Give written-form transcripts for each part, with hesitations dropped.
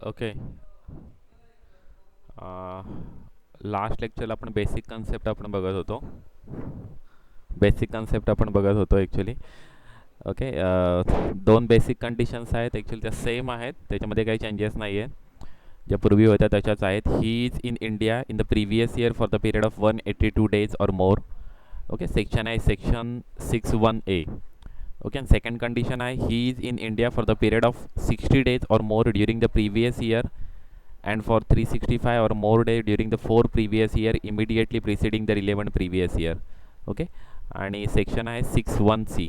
Okay. Last लेक्चरला आपण basic concept आपण बघत होतो. ॲक्च्युली. ओके. दोन बेसिक कंडिशन्स आहेत ॲक्च्युली, त्या सेम आहेत, त्याच्यामध्ये काही चेंजेस नाही आहेत. ज्या पूर्वी होत्या तशाच आहेत. ही is in India in the previous year for the period of 182 days or more. Okay. Section आहे सेक्शन 61A. ओके. आणि सेकंड कंडिशन आहे he is in India for the period of 60 days or more during the previous year and for 365 or more days during the 4 previous year immediately preceding the relevant previous year. Okay. आणि section आहे 61C.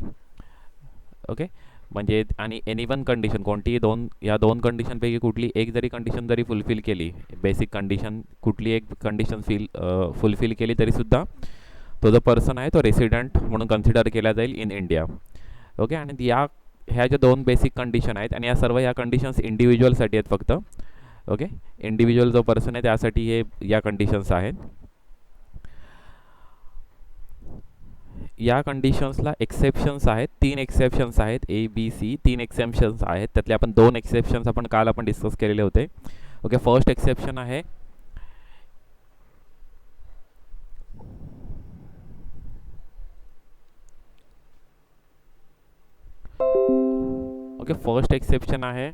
Okay. म्हणजे आणि any one condition, कोणतीही या दोन कंडिशनपैकी कुठली एक जरी कंडिशन जरी फुलफिल केली, बेसिक कंडिशन कुठली एक कंडिशन फुलफिल केली तरीसुद्धा तो जो पर्सन आहे तो रेसिडेंट म्हणून कन्सिडर केला जाईल इन इंडिया. ओके. आणि ह्या ज्या दोन बेसिक कंडिशन आहेत आणि या सर्व ह्या कंडिशन्स इंडिव्हिज्युअलसाठी आहेत फक्त. ओके. इंडिव्हिज्युअल जो पर्सन आहे त्यासाठी या कंडिशन्स आहेत. या कंडिशन्सला एक्सेप्शन्स आहेत, 3 एक्सेप्शन्स आहेत, ABC 3 एक्सेप्शन्स आहेत. त्यातले आपण 2 एक्सेप्शन्स काल डिस्कस केलेले होते. ओके. फर्स्ट एक्सेप्शन आहे फर्स्ट एक्सेप्शन आहे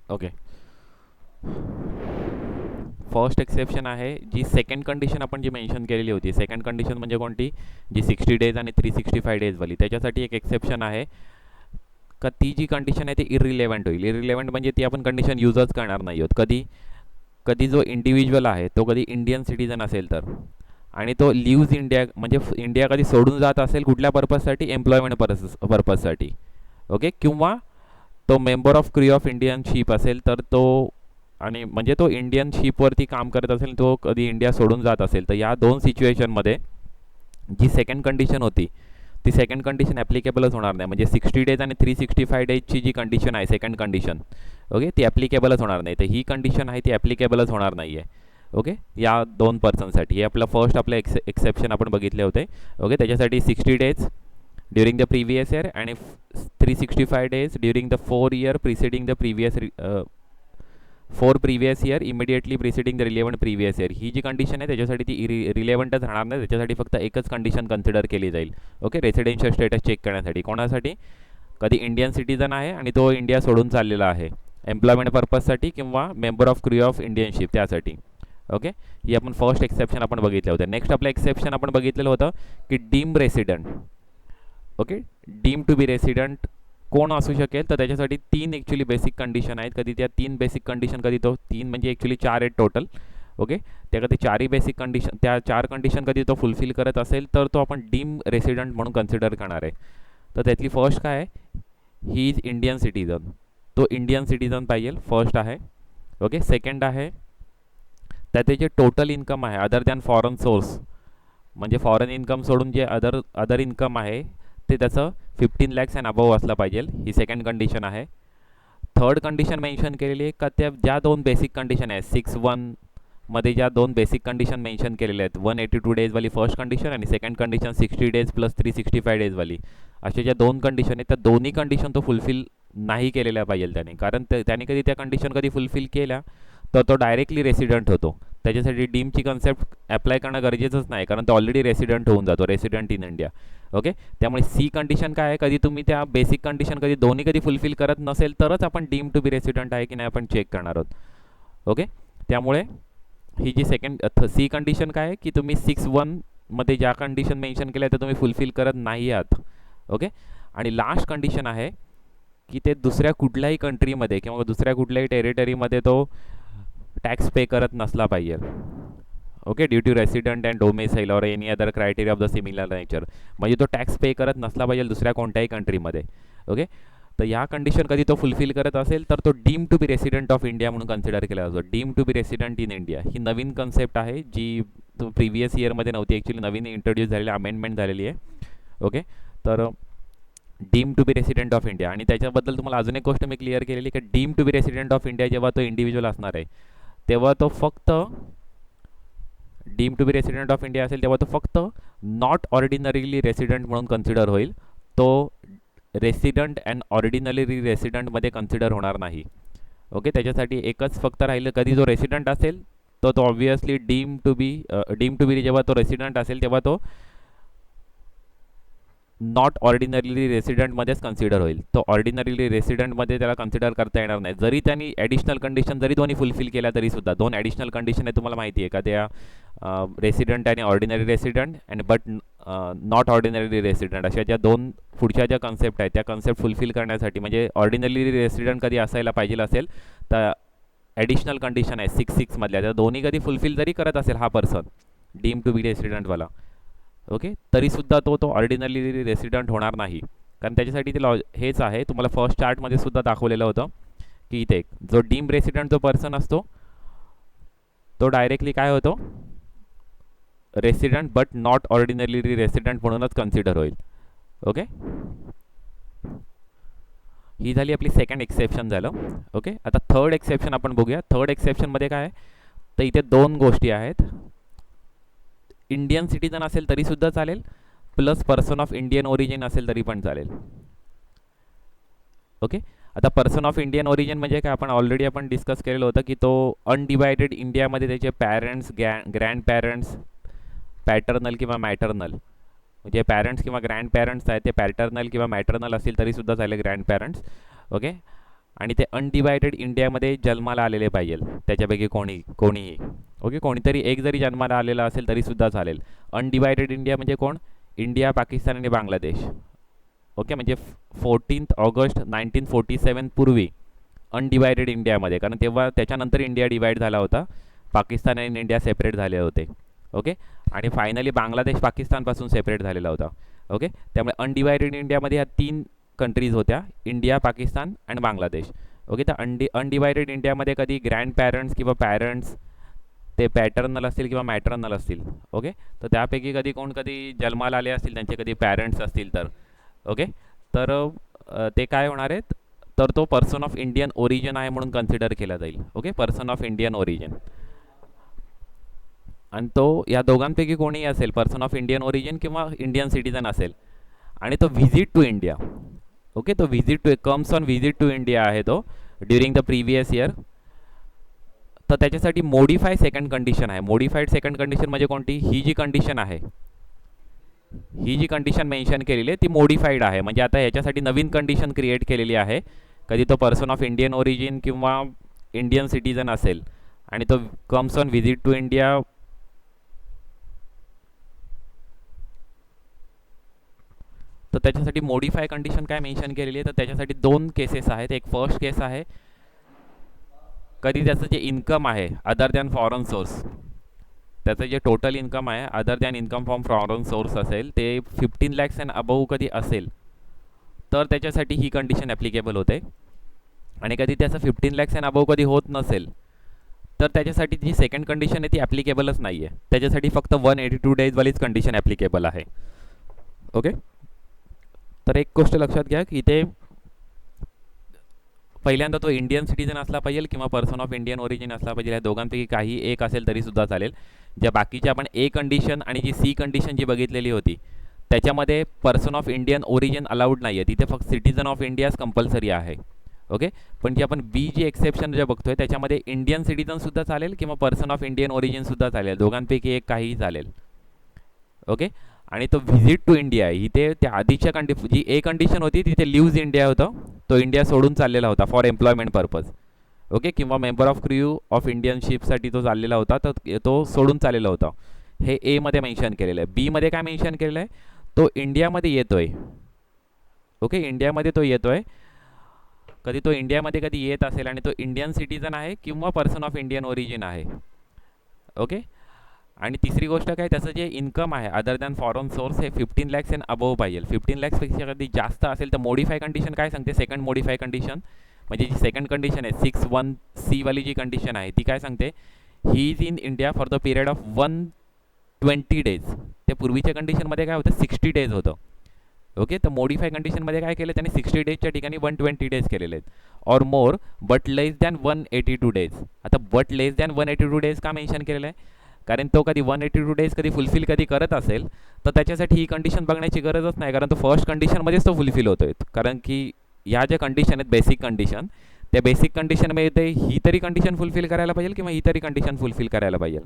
ओके. फर्स्ट एक्सेप्शन आहे जी सेकंड कंडिशन आपण जी मेन्शन केलेली होती. सेकंड कंडिशन म्हणजे कोणती, जी 60 days आणि 365 days वाली, त्याच्यासाठी एक एक्सेप्शन आहे का ती जी कंडिशन आहे ती इररिलेव्हंट होईल. इररिलेव्हंट म्हणजे ती आपण कंडिशन यूजच करणार नाही आहोत. कधी जो इंडिव्हिज्युअल आहे तो कधी इंडियन सिटीजन असेल तर, आणि तो लिव्ज इंडिया म्हणजे इंडिया कधी सोडून जात असेल कुठल्या पर्पजसाठी, एम्प्लॉयमेंट पर्पजसाठी. ओके. किंवा तो member of crew of Indian ship असेल तर तो, आणि म्हणजे तो इंडियन शिपवरती काम करत असेल, तो कधी इंडिया सोडून जात असेल, तर या दोन सिच्युएशनमध्ये जी सेकंड कंडिशन होती ती सेकंड कंडिशन ॲप्लिकेबलच होणार नाही. म्हणजे 60 days आणि 365 daysची जी कंडिशन आहे सेकंड कंडिशन, ओके, ती ॲप्लिकेबलच होणार नाही. तर ही कंडिशन आहे ती ॲप्लिकेबलच होणार नाही आहे. ओके. या दोन पर्सनसाठी हे आपलं एक्सेप्शन आपण बघितले होते. ओके. त्याच्यासाठी 60 days during the previous year आणि 365 days during the 4 year preceding the four previous year immediately preceding the relevant previous year. ही जी कंडिशन आहे त्याच्यासाठी ती रिलेव्हंटच राहणार नाही. त्याच्यासाठी फक्त एकच कंडिशन कन्सिडर केली जाईल. ओके. रेसिडेन्शियल स्टेटस चेक करण्यासाठी. कोणासाठी, कधी इंडियन सिटीजन आहे आणि तो इंडिया सोडून चाललेला आहे एम्प्लॉयमेंट पर्पजसाठी किंवा member of crew of Indian ship त्यासाठी. ओके. ही आपण फर्स्ट एक्सेप्शन आपण बघितलं होतं. नेक्स्ट आपलं एक्सेप्शन आपण बघितलेलं होतं की deem resident. Okay. Deem to be resident कोण असू शकेल, तर त्याच्यासाठी 3 ॲक्च्युली बेसिक कंडिशन आहेत. कधी त्या 3 बेसिक कंडिशन, कधी तो 3 म्हणजे ॲक्च्युली 4 आहेत टोटल. ओके. त्या कधी 4ही बेसिक कंडिशन, त्या 4 कंडिशन कधी तो फुलफिल करत असेल तर तो आपण डीम रेसिडेंट म्हणून कन्सिडर करणार आहे. तर त्यातली फर्स्ट काय आहे, ही इज इंडियन सिटीजन. तो इंडियन सिटीजन पाहिजे, फर्स्ट आहे. ओके. सेकंड आहे त्याचे जे टोटल इन्कम आहे अदर दॅन फॉरेन सोर्स, म्हणजे फॉरेन इन्कम सोडून जे अदर इन्कम आहे ते त्याचं 15 lakhs अँड अबव असलं पाहिजे. ही सेकंड कंडिशन आहे. थर्ड कंडिशन मेन्शन केलेली आहे का त्या ज्या 2 बेसिक कंडिशन आहेत 61मध्ये, ज्या 2 बेसिक कंडिशन मेन्शन केलेल्या आहेत 182 days वाली फर्स्ट कंडिशन आणि second condition 60 days plus 365 days वाली, अशा ज्या 2 कंडिशन आहेत त्या दोन्ही कंडिशन तो फुलफिल नाही केलेल्या पाहिजे त्याने. कारण त्याने कधी त्या कंडिशन कधी फुलफिल केल्या तर तो डायरेक्टली रेसिडेंट होतो. त्याच्यासाठी डीमची कन्सेप्ट अप्लाय करणं गरजेचंच नाही, कारण तो ऑलरेडी रेसिडेंट होऊन जातो, रेसिडेंट इन इंडिया. ओके. त्यामुळे सी कंडिशन काय आहे, कधी तुम्ही त्या बेसिक कंडिशन दोन्ही कधी फुलफिल करत नसेल तरच आपण डीम टू बी रेसिडेंट आहे की नाही आपण चेक करणार आहोत. ओके. त्यामुळे ही जी सी कंडिशन काय आहे की तुम्ही 61मध्ये ज्या कंडिशन मेन्शन केल्या त्या तुम्ही फुलफिल करत नाही आहात. ओके. आणि लास्ट कंडिशन आहे की ते दुसऱ्या कुठल्याही कंट्रीमध्ये किंवा दुसऱ्या कुठल्याही टेरिटरीमध्ये तो टॅक्स पे करत नसला पाहिजे. Okay. Due to resident and domicile or any other criteria of the similar nature, म्हणजे तो टॅक्स पे करत नसला पाहिजे दुसऱ्या कोणत्याही कंट्रीमध्ये. ओके. तर ह्या कंडिशन कधी तो फुलफिल करत असेल तर तो deem to be resident of India म्हणून कन्सिडर केला जातो. Deem to be resident in India ही नवीन कन्सेप्ट आहे जी प्रिव्हियस इयरमध्ये नव्हती, ॲक्च्युली नवीन इंट्रोड्यूस झालेली, अमेंडमेंट झालेली आहे. ओके. तर deem to be resident of India. आणि त्याच्याबद्दल तुम्हाला अजून एक गोष्ट मी क्लिअर केलेली की deem to be resident of India जेव्हा तो इंडिव्हिज्युअल असणार आहे तेव्हा तो फक्त deem to be resident of India असेल तेव्हा तो फक्त नॉट ऑर्डिनरीली रेसिडेंट म्हणून कन्सिडर होईल. तो रेसिडेंट अँड ऑर्डिनरी रेसिडेंटमध्ये कन्सिडर होणार नाही. ओके, त्याच्यासाठी एकच फक्त राहिलं, कधी जो रेसिडेंट असेल तो ऑब्वियसली डीम टू बी जेव्हा तो रेसिडेंट असेल तेव्हा तो नॉट ऑर्डिनरीली रेसिडेंटमध्येच कन्सिडर होईल. तो ऑर्डिनरीली रेसिडेंटमध्ये त्याला कन्सिडर करता येणार नाही. जरी त्यांनी ॲडिशनल कंडिशन जरी दोन्ही फुलफिल केल्या तरीसुद्धा, दोन ॲडिशनल कंडिशन आहे तुम्हाला माहिती आहे का, त्या रेसिडेंट आणि ordinary resident and but not ordinary resident, अशा ज्या दोन पुढच्या ज्या कन्सेप्ट आहेत त्या कन्सेप्ट फुलफिल करण्यासाठी, म्हणजे ऑर्डिनरी रेसिडेंट कधी असायला पाहिजे असेल तर ॲडिशनल कंडिशन आहे 6 मधल्या, त्या दोन्ही कधी फुलफिल जरी करत असेल हा पर्सन डीम टू बी रेसिडेंटवाला, ओके, तरीसुद्धा तो ऑर्डिनरी रेसिडेंट होणार नाही. कारण त्याच्यासाठी ते हेच आहे, तुम्हाला फर्स्ट चार्टमध्ये सुद्धा दाखवलेलं होतं की इथे जो डीम रेसिडेंट जो पर्सन असतो तो डायरेक्टली काय होतो, resident but not ordinary resident म्हणूनच कन्सिडर होईल. ओके, ही झाली आपली सेकंड एक्सेप्शन झालं. ओके, आता थर्ड एक्सेप्शन आपण बघूया. थर्ड एक्सेप्शनमध्ये काय आहे तर इथे दोन गोष्टी आहेत. इंडियन सिटीजन असेल तरीसुद्धा चालेल, plus person of Indian origin असेल तरी पण चालेल. ओके, आता पर्सन ऑफ इंडियन ओरिजिन म्हणजे काय, आपण डिस्कस केलेलं होतं की तो अनडिवायडेड इंडियामध्ये त्याचे पॅरेंट्स, ग्रँड पॅरेंट्स, पॅटर्नल किंवा मॅटर्नल, म्हणजे पॅरेंट्स किंवा ग्रँड पॅरेंट्स आहेत ते पॅटर्नल किंवा मॅटर्नल असतील तरीसुद्धा चालेल, ग्रँड पॅरेंट्स. ओके, आणि ते अनडिवायडेड इंडियामध्ये जन्माला आलेले पाहिजे त्याच्यापैकी कोणीही. ओके, कोणीतरी एक जरी जन्माला आलेला असेल तरीसुद्धा चालेल. अनडिवायडेड इंडिया म्हणजे कोण, इंडिया, पाकिस्तान आणि बांगलादेश. ओके, म्हणजे 14 ऑगस्ट 1947 पूर्वी अनडिवायडेड इंडियामध्ये, कारण तेव्हा त्याच्यानंतर इंडिया डिवाईड झाला होता, पाकिस्तान आणि इंडिया सेपरेट झाले होते. ओके, आणि फायनली बांगलादेश पाकिस्तानपासून सेपरेट झालेला होता. ओके, त्यामुळे अनडिवायडेड इंडियामध्ये ह्या 3 कंट्रीज होत्या, इंडिया, पाकिस्तान आणि बांगलादेश. ओके, तर अनडिवायडेड इंडियामध्ये कधी ग्रँड पॅरेंट्स किंवा पॅरेंट्स ते पॅटर्नल असतील किंवा मॅटर्नल असतील. ओके, तर त्यापैकी कधी जन्माला आले असतील, त्यांचे कधी पॅरेंट्स असतील तर, ओके, तर ते काय होणार आहेत तर तो पर्सन ऑफ इंडियन ओरिजिन आहे म्हणून कन्सिडर केला जाईल. Okay, person of Indian origin. आणि तो या दोघांपैकी कोणीही असेल, पर्सन ऑफ इंडियन ओरिजिन किंवा इंडियन सिटीजन असेल, आणि तो व्हिजिट टू इंडिया. ओके, तो comes on visit to India आहे तो ड्युरिंग द प्रिव्हियस इयर, तर त्याच्यासाठी मोडिफाय सेकंड कंडिशन आहे. मोडिफाईड सेकंड कंडिशन म्हणजे कोणती, ही जी कंडिशन आहे, ही जी कंडिशन मेन्शन केलेली आहे ती मोडिफाईड आहे. म्हणजे आता ह्याच्यासाठी नवीन कंडिशन क्रिएट केलेली आहे. कधी तो पर्सन ऑफ इंडियन ओरिजिन किंवा इंडियन सिटीजन असेल आणि तो comes on visit to India, तर त्याच्यासाठी मोडिफाय कंडिशन काय मेन्शन केलेली आहे, तर त्याच्यासाठी 2 केसेस आहेत. एक फर्स्ट केस आहे, कधी त्याचं जे इन्कम आहे अदर दॅन फॉरेन सोर्स, त्याचं जे टोटल इन्कम आहे other than income from foreign source असेल ते 15 lakhs अँड अबव कधी असेल तर त्याच्यासाठी ही कंडिशन ॲप्लिकेबल होते. आणि कधी त्याचं 15 lakhs अँड अबव कधी होत नसेल तर त्याच्यासाठी जी सेकंड कंडिशन आहे ती ॲप्लिकेबलच नाही आहे. त्याच्यासाठी फक्त 182 daysवालीच कंडिशन ॲप्लिकेबल आहे. ओके, तर एक गोष्ट लक्षात घ्या की इथे पहिल्यांदा तो इंडियन सिटीजन असला पाहिजे किंवा पर्सन ऑफ इंडियन ओरिजिन असला पाहिजे. या दोघांपैकी काही एक असेल तरीसुद्धा चालेल. ज्या बाकीच्या आपण ए कंडिशन आणि जी सी कंडिशन जी बघितलेली होती त्याच्यामध्ये person of Indian origin allowed नाही आहे, तिथे फक्त सिटीजन ऑफ इंडियाच कंपल्सरी आहे. ओके, पण जी आपण बी जी एक्सेप्शन जे बघतोय त्याच्यामध्ये इंडियन सिटीजनसुद्धा चालेल किंवा पर्सन ऑफ इंडियन ओरिजिनसुद्धा चालेल, दोघांपैकी एक काहीही चालेल. ओके, आणि तो व्हिजिट टू इंडिया इथे त्या आधीच्या जी ए कंडिशन होती तिथे लिव्ज इंडिया होतं, तो इंडिया सोडून चाललेला होता फॉर एम्प्लॉयमेंट पर्पज. ओके, किंवा member of crew of Indian शिपसाठी तो चाललेला होता, तर तो सोडून चाललेला होता. हे एमध्ये मेन्शन केलेलं आहे. बीमध्ये काय मेन्शन केलेलं आहे, तो इंडियामध्ये येतोय. ओके, इंडियामध्ये तो येतोय, कधी तो इंडियामध्ये कधी येत असेल आणि तो इंडियन सिटीजन आहे किंवा पर्सन ऑफ इंडियन ओरिजिन आहे. ओके, आणि तिसरी गोष्ट काय, त्याचं जे इन्कम आहे अदर दॅन फॉरेन सोर्स हे 15 lakhs अँड अबव पाहिजे. 15 lakhsपेक्षा कधी जास्त असेल तर मोडिफाय कंडिशन काय सांगते, सेकंड मोडिफाय कंडिशन म्हणजे जी सेकंड कंडिशन आहे 61C वाली जी कंडिशन आहे ती काय सांगते, ही is in India for the period of 120 days. त्या पूर्वीच्या कंडिशनमध्ये काय होतं 60 days होतं. ओके, तर मॉडिफाय कंडिशनमध्ये काय केलं त्यांनी 60 डेजच्या ठिकाणी 120 डेज केलेले आहेत. Or more but less than 182 days. आता बट लेस दॅन 182 डेज का मेन्शन केलेलं आहे? कारण तो कधी 182 डेज कधी फुलफिल कधी करत असेल तर त्याच्यासाठी ही कंडिशन बघण्याची गरजच नाही, कारण तो फर्स्ट कंडिशनमध्येच तो फुलफिल होतोय. कारण की ह्या ज्या कंडिशन आहेत बेसिक कंडिशन, त्या बेसिक कंडिशनमध्ये ही तरी कंडिशन फुलफिल करायला पाहिजे किंवा ही तरी कंडिशन फुलफिल करायला पाहिजे.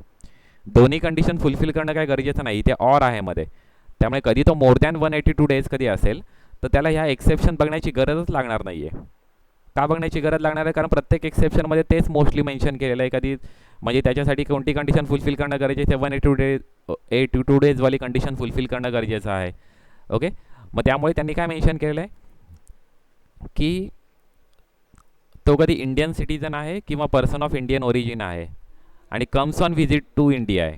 दोन्ही कंडिशन फुलफिल करणं काय गरजेचं नाही, ते ऑर आहे मध्ये. त्यामुळे कधी तो मोर दॅन 182 डेज कधी असेल तर त्याला ह्या एक्सेप्शन बघण्याची गरजच लागणार नाही आहे. का बघण्याची गरज लागणार आहे? कारण प्रत्येक एक्सेप्शनमध्ये तेच मोस्टली मेन्शन केलेलं आहे. कधी म्हणजे त्याच्यासाठी कोणती कंडिशन फुलफिल करणं गरजेचं आहे? 182 डेजवाली कंडिशन फुलफिल करणं गरजेचं आहे. ओके, मग त्यामुळे त्यांनी काय मेन्शन केलेलं आहे की तो कधी इंडियन सिटीजन आहे किंवा पर्सन ऑफ इंडियन ओरिजिन आहे आणि comes on visit to India आहे.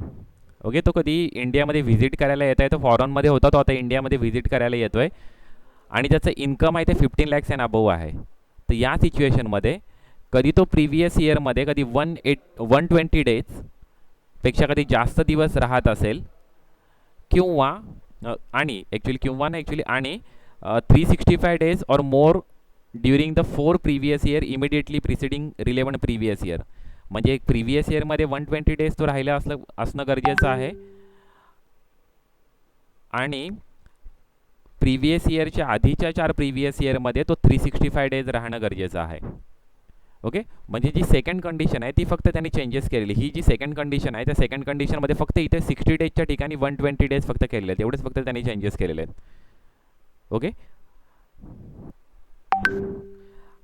ओके, तो कधी इंडियामध्ये व्हिजिट करायला येत आहे, तो फॉरेनमध्ये होता, तो आता इंडियामध्ये व्हिजिट करायला येतो आहे आणि त्याचं इन्कम आहे ते 15 lakhs अँड अबोव आहे. तर या सिच्युएशनमध्ये कधी तो प्रिव्हियस इयरमध्ये कधी 120 डेजपेक्षा कधी जास्त दिवस राहत असेल किंवा आणि 365 days or more during the 4 previous year immediately preceding relevant previous year. म्हणजे एक प्रिव्हियस इयरमध्ये 120 डेज तो राहिला असणं गरजेचं आहे आणि प्रिव्हियस इयरच्या आधीच्या 4 प्रिव्हियस इयरमध्ये तो 365 डेज राहणं गरजेचं आहे. ओके, म्हणजे जी सेकंड कंडिशन आहे ती फक्त त्यांनी चेंजेस केलेली. ही जी सेकंड कंडिशन आहे त्या सेकंड कंडिशनमध्ये फक्त इथे 60 डेजच्या ठिकाणी 120 डेज फक्त केलेले आहेत, एवढेच फक्त त्यांनी चेंजेस केलेले आहेत. ओके,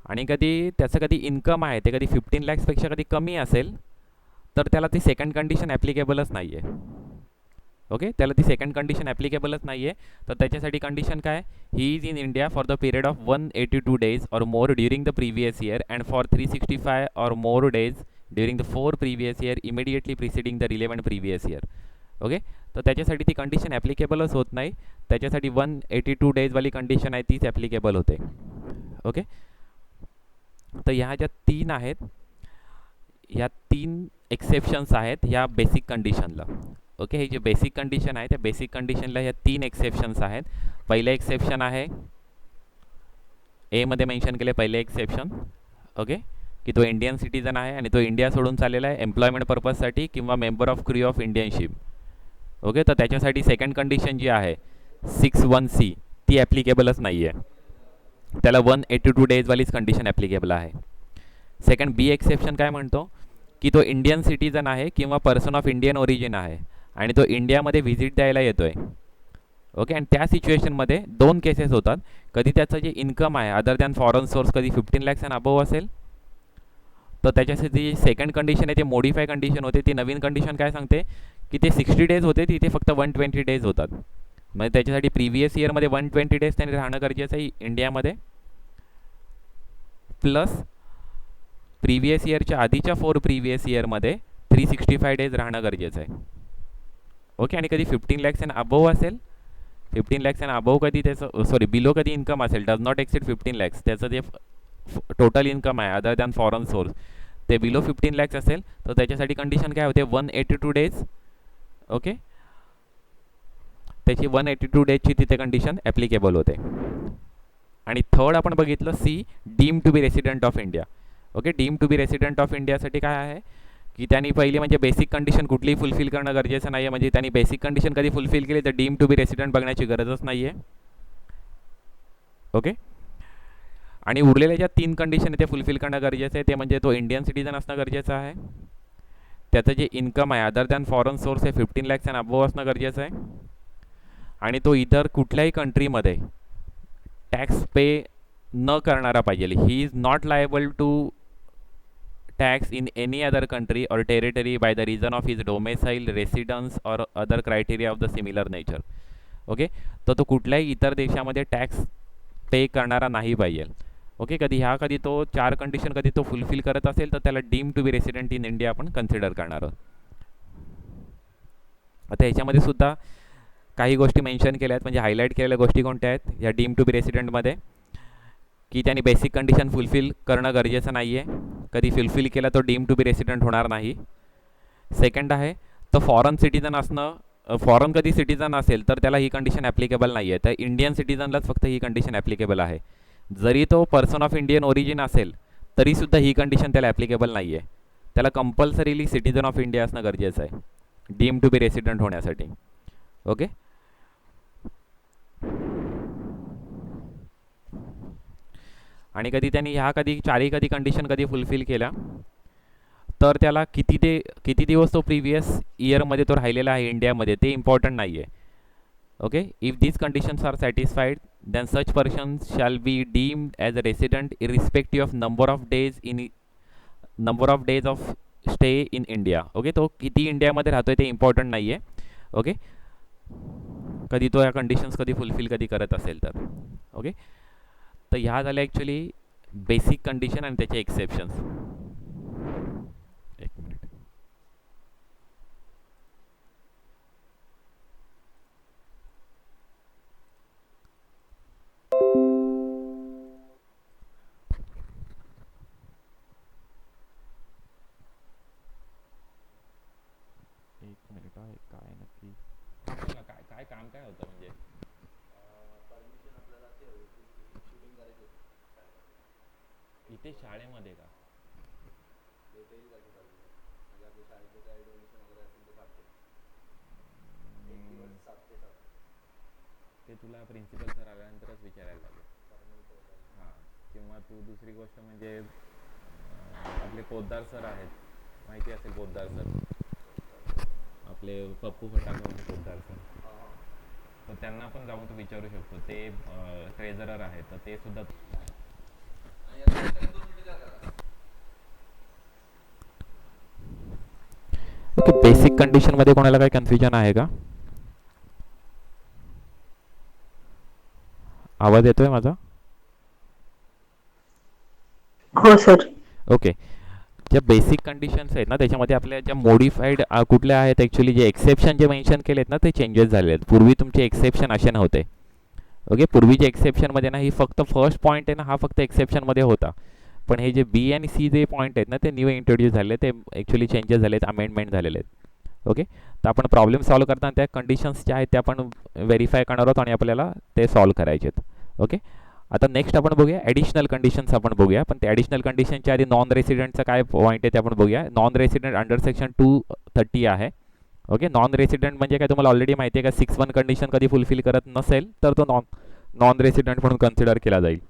आणि कधी त्याचं कधी इन्कम आहे ते कधी 15 lakhsपेक्षा कधी कमी असेल तर त्याला ती सेकंड कंडिशन ॲप्लिकेबलच नाही आहे. ओके, त्याला ती सेकंड कंडिशन ॲप्लिकेबलच नाही आहे. तर त्याच्यासाठी कंडिशन काय? He is in India for the period of 182 days or more during the previous year and for 365 or more days during the 4 previous year immediately preceding the relevant previous year. Okay, तर त्याच्यासाठी ती condition ॲप्लिकेबलच होत नाही. त्याच्यासाठी 182 डेजवाली condition आहे तीच applicable होते. Okay, तर ह्या ज्या 3 आहेत ह्या 3 एक्सेप्शन्स आहेत ह्या बेसिक कंडिशनला. ओके, ही जी बेसिक कंडिशन आहे त्या बेसिक कंडिशनला ह्या 3 एक्सेप्शन्स आहेत. पहिलं एक्सेप्शन आहे एमध्ये मेन्शन केले पहिले एक्सेप्शन. ओके, की तो इंडियन सिटीजन आहे आणि तो इंडिया सोडून चाललेला आहे एम्प्लॉयमेंट पर्पजसाठी किंवा member of crew of Indian ship. Okay, तर त्याच्यासाठी सेकंड कंडिशन जी आहे 61C ती ॲप्लिकेबलच नाही आहे. त्याला 182 डेजवालीच कंडिशन ॲप्लिकेबल आहे. सेकंड बी एक्सेप्शन काय म्हणतो की तो इंडियन सिटीजन आहे किंवा पर्सन ऑफ इंडियन ओरिजिन आहे आणि तो इंडियामध्ये व्हिजिट द्यायला येतो आहे. ओके, आणि त्या सिच्युएशनमध्ये 2 केसेस होतात. कधी त्याचं जे इन्कम आहे अदर दॅन फॉरेन सोर्स कधी 15 lakhs अँड अबोव असेल तर त्याच्यासाठी जी सेकंड कंडिशन आहे ती मॉडिफाय कंडिशन होते. ती नवीन कंडिशन काय सांगते की ते 60 डेज होते तिथे फक्त 120 डेज होतात. म्हणजे त्याच्यासाठी प्रिव्हियस इयरमध्ये 120 डेज त्यांनी राहणं गरजेचं आहे इंडियामध्ये प्लस प्रिव्हियस इयरच्या आधीच्या 4 प्रिव्हियस इयरमध्ये 365 डेज राहणं गरजेचं आहे. ओके, आणि कधी 15 lakhs अँड अबोव असेल 15 lakhs अँड अबोव कधी त्याचं बिलो कधी इन्कम असेल डज नॉट एक्सिड 15 lakhs त्याचं जे टोटल इन्कम आहे अदर दॅन फॉरेन सोर्स ते बिलो 15 lakhs असेल तर त्याच्यासाठी कंडिशन काय होते 182 डेज. ओके, त्याची 182 डेजची तिथे कंडिशन ॲप्लिकेबल होते. आणि थर्ड आपण बघितलं C deem to be resident of India. Okay, deem to be resident of इंडियासाठी काय आहे की त्यांनी पहिली म्हणजे बेसिक कंडिशन कुठलीही फुलफिल करणं गरजेचं नाही आहे. म्हणजे त्यांनी बेसिक कंडिशन कधी फुलफिल केली तर डीम टू बी रेसिडेंट बघण्याची गरजच नाही आहे. ओके, आणि उरलेल्या ज्या 3 कंडिशन आहे ते फुलफिल करणं गरजेचं आहे. ते म्हणजे तो इंडियन सिटीजन असणं गरजेचं आहे, त्याचं जे इन्कम आहे अदर दॅन फॉरेन सोर्स आहे 15 lakhs अँड अबोव असणं गरजेचं आहे आणि तो इतर कुठल्याही कंट्रीमध्ये टॅक्स पे न करणारा पाहिजे. He is not liable to tax in any other country or territory by the reason of his domicile residence or other criteria of the similar nature. Okay, तर तो कुठल्याही इतर देशामध्ये टॅक्स पे करणारा नाही पाहिजे. ओके, कधी तो 4 कंडिशन कधी तो फुलफिल करत असेल तर त्याला deem to be resident in India आपण कन्सिडर करणार आहोत. आता ह्याच्यामध्ये सुद्धा काही गोष्टी मेन्शन केल्या आहेत, म्हणजे हायलाईट केलेल्या गोष्टी कोणत्या आहेत या डीम टू बी रेसिडेंटमध्ये की त्यांनी बेसिक कंडिशन फुलफिल करणं गरजेचं नाही आहे. कधी फुलफिल केला तो डीम टू बी रेसिडेंट होणार नाही. सेकंड आहे तो फॉरेन सिटीजन असणं फॉरेन कधी सिटीजन असेल तर त्याला ही कंडिशन ॲप्लिकेबल नाही आहे. तर इंडियन सिटीजनलाच फक्त ही कंडिशन ॲप्लिकेबल आहे. जरी तो पर्सन ऑफ इंडियन ओरिजिन असेल तरीसुद्धा ही कंडिशन त्याला ॲप्लिकेबल नाही आहे. त्याला कंपल्सरीली सिटीजन ऑफ इंडिया असणं गरजेचं आहे डीम टू बी रेसिडेंट होण्यासाठी. ओके. आणि कधी त्यांनी ह्या चारही कंडिशन कधी फुलफिल केल्या तर त्याला किती दिवस तो प्रिव्हियस इयरमध्ये तो राहिलेला आहे इंडियामध्ये ते इम्पॉर्टंट नाही आहे. Okay. If these conditions are satisfied then such person shall be deemed as a resident irrespective of number of days of stay in India. Okay. तो किती इंडियामध्ये राहतोय ते इम्पॉर्टंट नाही आहे. ओके. कधी तो या कंडिशन्स कधी फुलफिल करत असेल तर. ओके. तर ह्या झाल्या ॲक्च्युली बेसिक कंडिशन आणि त्याचे एक्सेप्शन्स. एक मिनिट. काय नक्की काय काम काय होतं म्हणजे इथे शाळेमध्ये का? ते तुला प्रिन्सिपल सर आल्यानंतरच विचारायला लागेल. हां. किंवा तू दुसरी गोष्ट म्हणजे आपले पोद्दार सर आहेत, माहिती असेल पोद्दार सर, आपले पप्पू फटाके पोद्दार सर, तर त्यांना पण जाऊन तू विचारू शकतो. ते ट्रेझरर आहेत तर ते सुद्धा. बेसिक कंडिशन मध्ये कोणाला काही कन्फ्युजन आहे का? आवाज येतोय माझा? हो सर. ओके. ज्या बेसिक कंडिशन्स आहेत ना त्याच्यामध्ये आपल्या ज्या मॉडिफाईड कुठल्या आहेत ॲक्च्युली जे एक्सेप्शन जे मेन्शन केले आहेत ना ते चेंजेस झाले आहेत. पूर्वी तुमचे एक्सेप्शन असे नव्हते. ओके. पूर्वीचे एक्सेप्शनमध्ये ना ही फक्त फर्स्ट पॉईंट आहे ना हा फक्त एक्सेप्शनमध्ये होता. पण हे जे बी आणि सी जे पॉईंट आहेत ना ते न्यू इंट्रोड्यूस झाले, ते ॲक्च्युली चेंजेस झाले आहेत, अमेंडमेंट झालेले आहेत. ओके. तर आपण प्रॉब्लेम सॉल्व करताना त्या कंडिशन्स ज्या आहेत त्या आपण व्हेरीफाय करणार आहोत आणि आपल्याला ते सॉल्व करायचे आहेत. ओके. आता नेक्स्ट आपण बघूया ॲडिशनल कंडिशन्स आपण बघूया. पण त्या ॲडिशनल कंडिशनच्या आधी नॉन रेसिडेंटचा काय पॉईंट आहे ते आपण बघूया. नॉन रेसिडेंट अंडर सेक्शन 230 आहे. ओके. नॉन रेसिडेंट म्हणजे काय तुम्हाला ऑलरेडी माहिती आहे का? 6(1) कंडिशन कधी फुलफिल करत नसेल तर तो नॉन रेसिडेंट म्हणून कन्सिडर केला जाईल.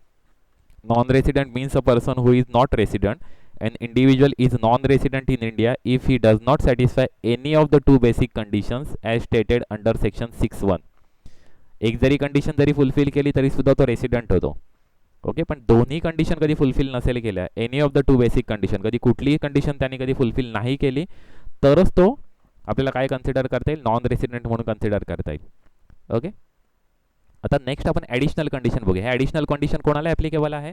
Non-resident means a person who is not resident. An individual is non-resident in India if he does not satisfy any of the two basic conditions as stated under section 6(1). एक जरी condition जरी fulfil केली तरी सुद्धा तो resident होतो. Okay. पण दोन्ही कंडिशन कधी फुलफिल नसेल केल्या, any of the two basic condition, कधी कुठलीही कंडिशन त्याने कधी फुलफिल नाही केली तरच तो आपल्याला काय कन्सिडर करता येईल? नॉन रेसिडेंट म्हणून कन्सिडर करता येईल. ओके. आता नेक्स्ट आपण ॲडिशनल कंडिशन बघूया. ह्या ॲडिशनल कंडिशन कोणाला ॲप्लिकेबल आहे?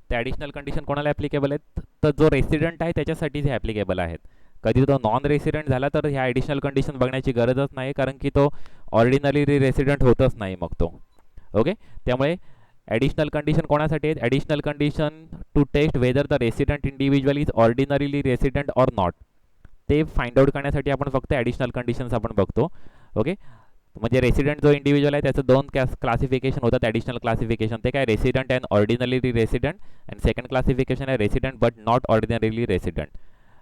त्या ॲडिशनल कंडिशन कोणाला ॲप्लिकेबल आहेत? तर जो रेसिडेंट आहे त्याच्यासाठीच हे ॲप्लिकेबल आहेत. कधी तो नॉन रेसिडेंट झाला तर ह्या ॲडिशनल कंडिशन बघण्याची गरजच नाही, कारण की तो ऑर्डिनरी रेसिडेंट होतच नाही मग तो. ओके. त्यामुळे ॲडिशनल कंडिशन कोणासाठी आहेत? Additional condition to test whether the resident individual is ordinarily resident or not, ते फाइंड आउट करण्यासाठी आपण फक्त ॲडिशनल कंडिशन्स आपण बघतो. ओके. म्हणजे रेसिडेंट जो इंडिव्हिज्युअल आहे त्याचं दोन क्लासिफिकेशन होतात ॲडिशनल क्लासिफिकेशन. ते काय? Resident and ordinary resident, and second classification आहे resident but not ordinarily resident.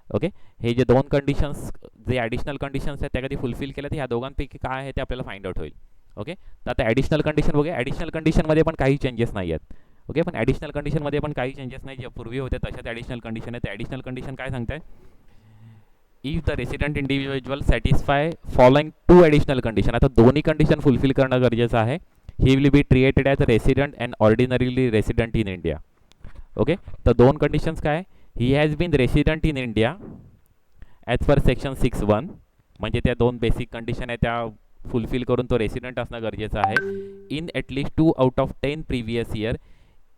Okay. हे जे दोन कंडिशन्स जे ॲडिशनल कंडिशन्स आहेत त्या कधी फुलफिल केल्या तर ह्या दोघांपैकी काय आहे ते आपल्याला फाइंड आउट होईल. ओके. तर आता ॲडिशनल कंडिशन बघूया. ॲडिशनल कंडिशनमध्ये पण काही चेंजेस नाही आहेत. ओके. पण ॲडिशनल कंडिशनमध्ये पण काही चेंजेस नाही, जे पूर्वी होते तशाच ॲडिशनल कंडिशन आहेत. ॲडिशनल कंडिशन काय सांगताय? If the resident individual satisfy following to additional condition. आता दोन्ही कंडिशन फुलफिल करणं गरजेचं आहे. He will be treated as a resident and ordinarily resident in India. Okay. तर दोन कंडिशन्स काय? He has been resident in India as per section 6(1), म्हणजे त्या दोन बेसिक कंडिशन आहे त्या फुलफिल करून तो रेसिडेंट असणं गरजेचं आहे. In at least 2 out of 10 previous year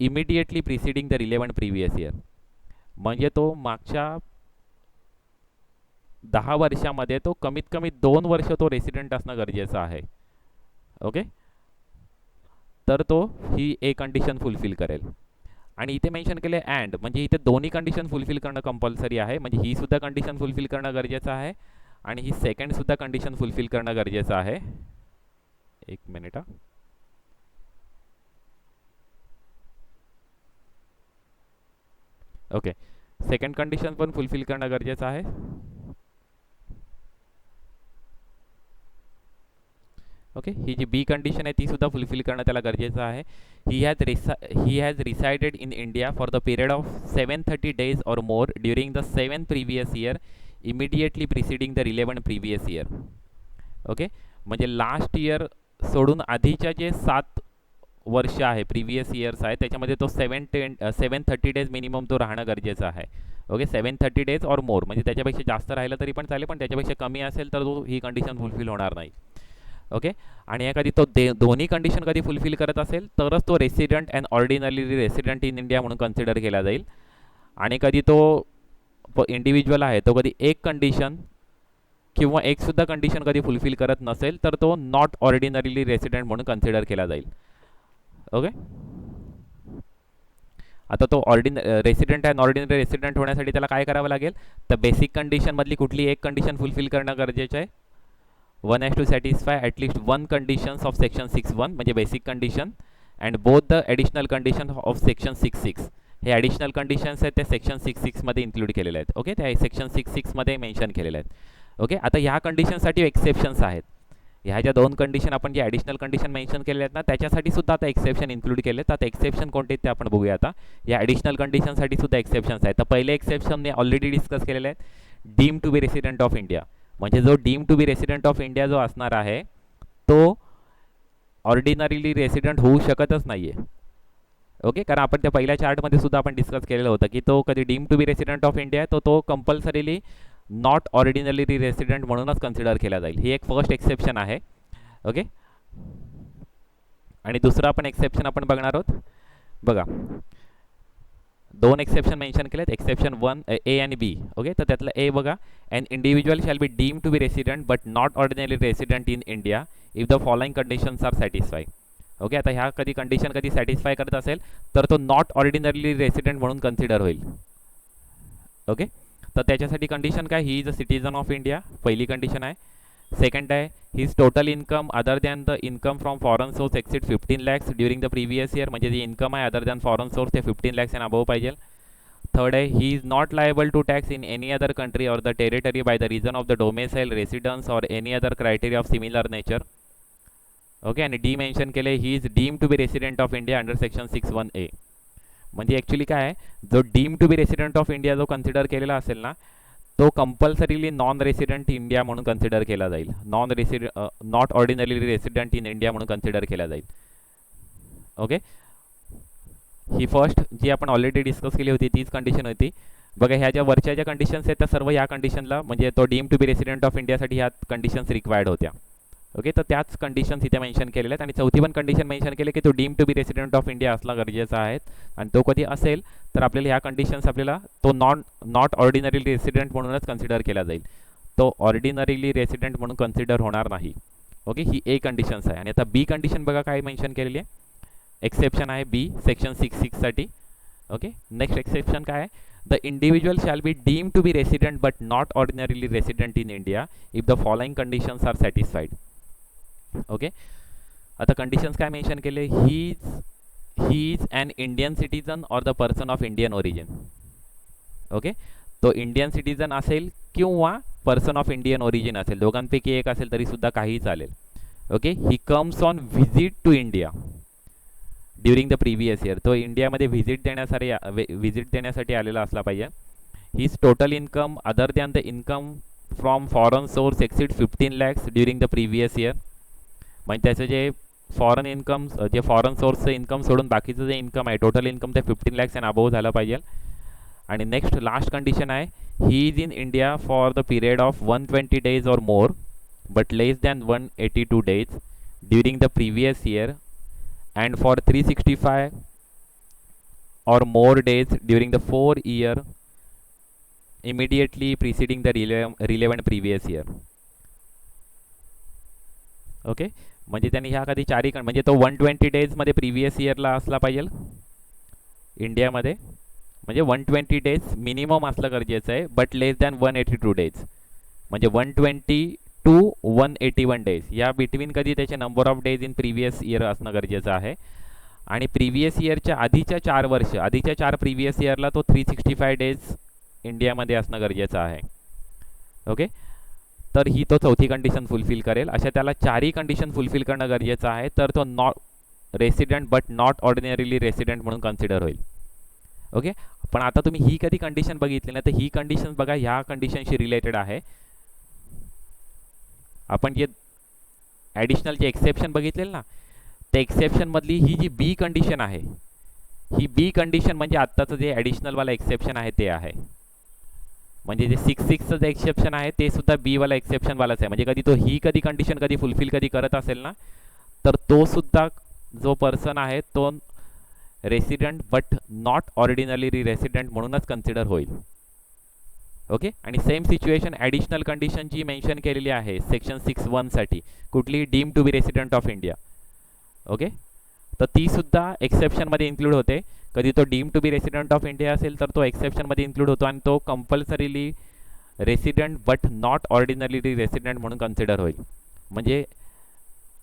immediately preceding the relevant previous year. म्हणजे तो मागच्या 10 वर्षामध्ये तो कमीत कमी 2 वर्ष तो रेसिडेंट असणं गरजेचं आहे. ओके. तर तो ही एक कंडिशन फुलफिल करेल. आणि इथे मेन्शन केले अँड, म्हणजे इथे दोन्ही कंडिशन फुलफिल करणं कंपल्सरी आहे. म्हणजे ही सुद्धा कंडिशन फुलफिल करणं गरजेचं आहे आणि ही सेकंडसुद्धा कंडिशन फुलफिल करणं गरजेचं आहे. एक मिनिट. ओके, सेकंड कंडिशन पण फुलफिल करणं गरजेचं आहे. ओके, ही जी बी कंडिशन आहे ती सुद्धा फुलफिल करणं त्याला गरजेचं आहे. He has resided in India for the period of 730 days or more during the 7 previous year immediately preceding the relevant previous year. Okay, म्हणजे लास्ट इयर सोडून आधीच्या जे 7 वर्ष आहे प्रिव्हियस इयर्स आहे त्याच्यामध्ये तो 730 days मिनिमम तो राहणं गरजेचं आहे. ओके, 730 days और मोर म्हणजे त्याच्यापेक्षा जास्त राहिलं तरी पण चालेल, पण त्याच्यापेक्षा कमी असेल तर तो ही कंडिशन फुलफिल होणार नाही. ओके, आणि एखादी तो दोन्ही कंडिशन कधी फुलफिल करत असेल तरच तो resident and ordinary resident in India म्हणून कन्सिडर केला जाईल. आणि कधी तो इंडिव्हिज्युअल आहे तो कधी एक कंडिशन किंवा एकसुद्धा कंडिशन कधी फुलफिल करत नसेल तर तो नॉट ऑर्डिनरीली रेसिडेंट म्हणून कन्सिडर केला जाईल. ओके, आता तो रेसिडेंट अँड ऑर्डिनरी रेसिडेंट होण्यासाठी त्याला काय करावं लागेल, तर बेसिक कंडिशनमधली कुठली एक कंडिशन फुलफिल करणं गरजेचं आहे. One has to satisfy at least one conditions of section 6(1) म्हणजे basic condition and both the additional condition of section 6(6). हे ॲडिशनल कंडिशन्स आहेत ते सेक्शन 6(6) मध्ये इन्क्लूड केलेले आहेत. ओके, त्या सेक्शन 6(6) मध्ये मेन्शन केलेले आहेत. ओके, आता ह्या कंडिशनसाठी एक्सेप्शन्स आहेत. ह्या ज्या दोन कंडिशन आपण जे ॲडिशनल कंडिशन मेन्शन केले आहेत ना त्याच्यासाठी सुद्धा आता एक्सेप्शन इन्क्लूड केले आहेत. आता एक्सेप्शन कोणते ते आपण बघूया. आता या ॲडिशनल कंडिशनसाठी सुद्धा एक्सेप्शन्स आहेत. तर पहिले एक्सेप्शन मी ऑलरेडी डिस्कस केलेले आहेत, deem to be resident of India. म्हणजे जो deem to be resident of India जो असणार आहे तो ऑर्डिनरीली रेसिडेंट होऊ शकतच नाही आहे. ओके, कारण आपण त्या पहिल्या चार्टमध्ये सुद्धा आपण डिस्कस केलेलं होतं की तो कधी deem to be resident of India आहे तो कंपल्सरीली नॉट ऑर्डिनरी रेसिडेंट म्हणूनच कन्सिडर केला जाईल. ही एक फर्स्ट एक्सेप्शन आहे. ओके, आणि दुसरं आपण एक्सेप्शन आपण बघणार आहोत. बघा, दोन एक्सेप्शन मेन्शन केलेत, एक्सेप्शन 1 ए आणि बी. ओके, तर त्यातलं ए बघा, an individual shall be deem to be resident but not ordinary resident in India if the following conditions are satisfy. Okay, आता ह्या कधी कंडिशन कधी सॅटिस्फाय करत असेल तर तो नॉट ऑर्डिनरी रेसिडेंट म्हणून कन्सिडर होईल. ओके, तर त्याच्यासाठी कंडिशन काय, he is a citizen of India, पहिली कंडिशन आहे. सेकंड आहे, his total income other than the income from foreign source exceed 15 lakhs during the previous year, म्हणजे जे इन्कम आहे अदर दॅन फॉरेन सोर्स ते 15 lakhs अँड अबव पाहिजे. Third आहे, he is not liable to tax in any other country or the territory by the reason of the domicile residence or any other criteria of similar nature. Okay, आणि D mention केले, he is deem to be resident of India under section 6(1)(a). म्हणजे actually काय आहे, जो deem to be resident of India जो consider केलेला असेल ना तो कंपल्सरीली नॉन रेसिडेंट इंडिया म्हणून कन्सिडर केला जाईल. Not ordinary resident in India म्हणून कन्सिडर केला जाईल. ओके, ही फर्स्ट जी आपण ऑलरेडी डिस्कस केली होती तीच कंडिशन होती. बघा, ह्या ज्या वरच्या ज्या कंडिशन्स आहेत त्या सर्व ह्या कंडिशनला म्हणजे तो deem to be resident of इंडियासाठी ह्या कंडिशन्स रिक्वायर्ड होत्या. ओके, तर त्याच कंडिशन्स इथे मेन्शन केलेल्या आहेत. आणि चौथी पण कंडिशन मेन्शन केली की तो deem to be resident of India असला गरजेचा आहे. आणि तो कधी असेल तर आपल्याला ह्या कंडिशन्स आपल्याला तो नॉट ऑर्डिनरी रेसिडेंट म्हणूनच कन्सिडर केला जाईल. तो ऑर्डिनरीली रेसिडेंट म्हणून कन्सिडर होणार नाही. ओके, ही ए कंडिशन्स आहे. आणि आता बी कंडिशन बघा काय मेन्शन केलेली आहे, एक्सेप्शन आहे बी सेक्शन 6(6) साठी. ओके, नेक्स्ट एक्सेप्शन काय आहे, the individual shall be deem to be resident but not ordinarily resident in India if the following conditions are satisfied. Okay, आता कंडिशन्स काय मेन्शन केले, he is an Indian citizen or the person of Indian origin. Okay, तो Indian citizen असेल किंवा person of Indian origin असेल, दोघांपैकी एक असेल तरी सुद्धा काहीही चालेल. Okay, he comes on visit to India during the previous year, तो इंडियामध्ये व्हिजिट देण्यासाठी आलेला असला पाहिजे. His total income other than the income from foreign source exceed 15 lakhs during the previous year, म्हणजे त्याचं जे फॉरेन इन्कम जे फॉरेन सोर्सचं इन्कम सोडून बाकीचं जे इन्कम आहे टोटल इन्कम ते 15 lakhs अँड अबव झालं पाहिजे. आणि नेक्स्ट लास्ट कंडिशन आहे, he is in India for the period of 120 days or more but less than 182 days during the previous year and for 365 or more days during the 4 year immediately preceding the relevant previous year. Okay, म्हणजे त्यांनी ह्या कधी चारही म्हणजे तो 120 days मध्ये previous इयरला असला पाहिजे इंडियामध्ये, म्हणजे 120 days मिनिमम असलं गरजेचं आहे बट लेस दॅन 182 days, म्हणजे 120 to 181 डेज या बिटवीन कधी त्याचे number of days in previous year असणं गरजेचं आहे. आणि प्रिव्हियस इयरच्या आधीच्या 4 वर्ष आधीच्या 4 प्रिव्हियस इयरला तो 365 डेज इंडियामध्ये असणं गरजेचं आहे. ओके, तर ही तो चौथी कंडिशन फुलफिल करेल. अशा त्याला चारही कंडिशन फुलफिल करणं गरजेचं आहे, तर तो not resident but not ordinarily resident म्हणून कन्सिडर होईल. ओके, पण आता तुम्ही ही कधी कंडिशन बघितली ना, तर ही कंडिशन बघा ह्या कंडिशनशी रिलेटेड आहे. आपण जे ॲडिशनल जे एक्सेप्शन बघितलेलं ना, त्या एक्सेप्शनमधली ही जी बी कंडिशन आहे, ही बी कंडिशन म्हणजे आत्ताचं जे ॲडिशनलवाला एक्सेप्शन आहे ते आहे. म्हणजे जे 6.6चं जे एक्सेप्शन आहे ते सुद्धा बीवाला एक्सेप्शनवालाच आहे. म्हणजे कधी तो ही कधी कंडिशन कधी फुलफिल कधी करत असेल ना, तर तो सुद्धा जो पर्सन आहे तो resident but not ordinary resident म्हणूनच कन्सिडर होईल. ओके, आणि सेम सिच्युएशन ॲडिशनल कंडिशन जी मेन्शन केलेली आहे सेक्शन 6(1) कुठली deem to be resident of India. Okay, तर ती सुद्धा एक्सेप्शनमध्ये इन्क्लूड होते. कधी तो deem to be resident of India असेल तर तो एक्सेप्शनमध्ये इन्क्लूड होतो आणि तो compulsorily resident but not ordinary resident म्हणून कन्सिडर होईल. म्हणजे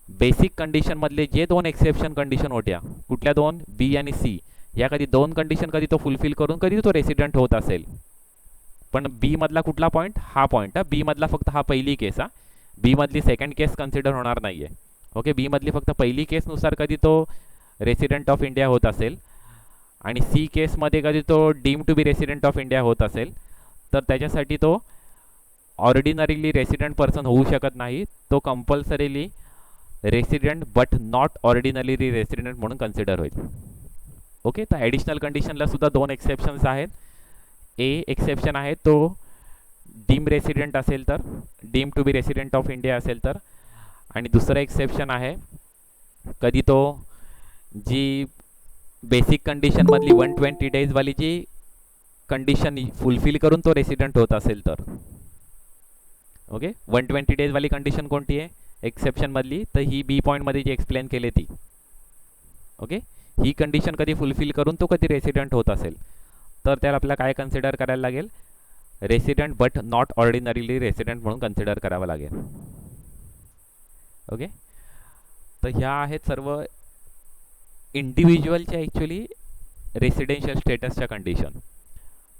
बेसिक कंडिशनमधले जे 2 एक्सेप्शन कंडिशन होत्या, कुठल्या 2, बी आणि सी, या कधी 2 कंडिशन कधी तो फुलफिल करून कधी तो रेसिडेंट होत असेल. पण बी मधला कुठला पॉईंट, हा पॉईंट, बी मधला फक्त हा पहिली केस, बी मधली सेकंड केस कन्सिडर होणार नाही आहे. ओके, बी मधली फक्त पहिली केसनुसार कधी तो रेसिडेंट ऑफ इंडिया होत असेल आणि सी केसमध्ये कधी तो deem to be resident of India होत असेल, तर त्याच्यासाठी तो ऑर्डिनरीली रेसिडेंट पर्सन होऊ शकत नाही. तो compulsorily resident but not ordinary resident म्हणून कन्सिडर होईल. ओके, तर ॲडिशनल कंडिशनला सुद्धा 2 एक्सेप्शन्स आहेत. ए एक्सेप्शन आहे तो डीम रेसिडेंट असेल तर, deem to be resident of India असेल तर, आणि दुसरं एक्सेप्शन आहे कधी तो जी बेसिक कंडिशनमधली 120 डेजवाली जी कंडिशन फुलफिल करून तो रेसिडेंट होत असेल तर. ओके, 120 डेजवाली कंडिशन कोणती आहे एक्सेप्शनमधली, तर ही बी पॉईंटमध्ये जी एक्सप्लेन केली ती. ओके, ही कंडिशन कधी फुलफिल करून तो कधी रेसिडेंट होत असेल तर त्याला आपल्याला काय कन्सिडर करायला लागेल, resident but not ordinarily resident म्हणून कन्सिडर करावं लागेल. ओके, तर ह्या आहेत सर्व इंडिव्हिज्युअलच्या ॲक्च्युली रेसिडेन्शियल स्टेटसच्या कंडिशन.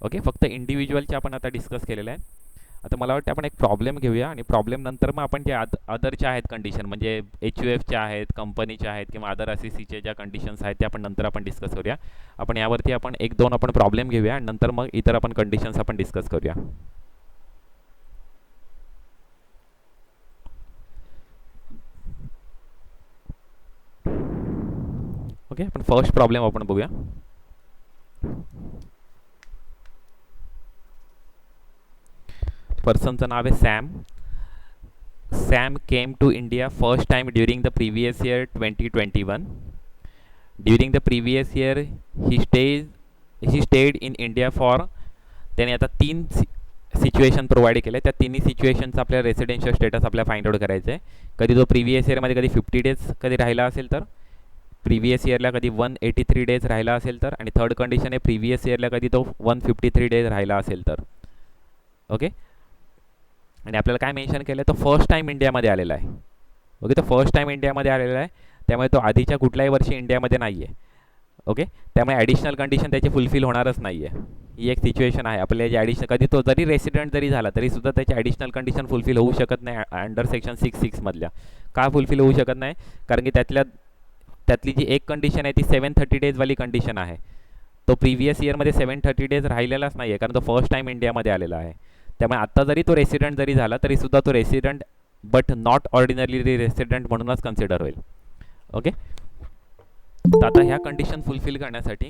ओके, फक्त इंडिव्हिज्युअलच्या आपण आता डिस्कस केलेलं आहे. आता मला वाटतं आपण एक प्रॉब्लेम घेऊया आणि प्रॉब्लेम नंतर मग आपण जे अदरच्या आहेत कंडिशन, म्हणजे HUFच्या आहेत, कंपनीच्या आहेत किंवा अदर SECच्या ज्या कंडिशन्स आहेत त्या आपण नंतर आपण डिस्कस करूया. आपण यावरती आपण 1-2 आपण प्रॉब्लेम घेऊया आणि नंतर मग इतर आपण कंडिशन्स आपण डिस्कस करूया. ओके, आपण फर्स्ट प्रॉब्लेम आपण बघूया. पर्सनचं नाव आहे Sam. Sam came to India first time during the previous year 2021. During the previous year he stayed in India for, त्याने आता 3 सिच्युएशन प्रोव्हाइड केले. त्या तिन्ही सिच्युएशनचं आपल्याला रेसिडेन्शियल स्टेटस आपल्याला फाइंड आउट करायचं आहे. कधी तो प्रिव्हियस इयरमध्ये कधी 50 डेज कधी राहिला असेल तर, प्रिव्हियस इयरला कधी 183 डेज राहिला असेल तर, आणि थर्ड कंडिशन आहे प्रिव्हियस इयरला कधी तो 153 डेज राहिला असेल तर. ओके, आणि आपल्याला काय मेन्शन केलं तर फर्स्ट टाइम इंडियामध्ये आलेला आहे. ओके, तो फर्स्ट टाइम इंडियामध्ये आलेला आहे, त्यामुळे तो आधीच्या कुठल्याही वर्षी इंडियामध्ये नाही आहे. ओके, त्यामुळे ॲडिशनल कंडिशन त्याची फुलफिल होणारच नाही आहे. ही एक सिच्युएशन आहे आपल्या जे ॲडिशनल, कधी तो जरी रेसिडेंट जरी झाला तरीसुद्धा त्याची ॲडिशनल कंडिशन फुलफिल होऊ शकत नाही अंडर सेक्शन 6(6) मधल्या. का फुलफिल होऊ शकत नाही, कारण की त्यातली जी एक कंडिशन आहे ती 730 डेजवाली कंडिशन आहे. तो प्रिव्हियस इयरमध्ये 730 डेज राहिलेलाच नाही आहे, कारण तो फर्स्ट टाइम इंडियामध्ये आलेला आहे. त्यामुळे आत्ता जरी तो रेसिडेंट जरी झाला तरीसुद्धा तो resident but not ordinary resident म्हणूनच कन्सिडर होईल. ओके, तर आता ह्या कंडिशन फुलफिल करण्यासाठी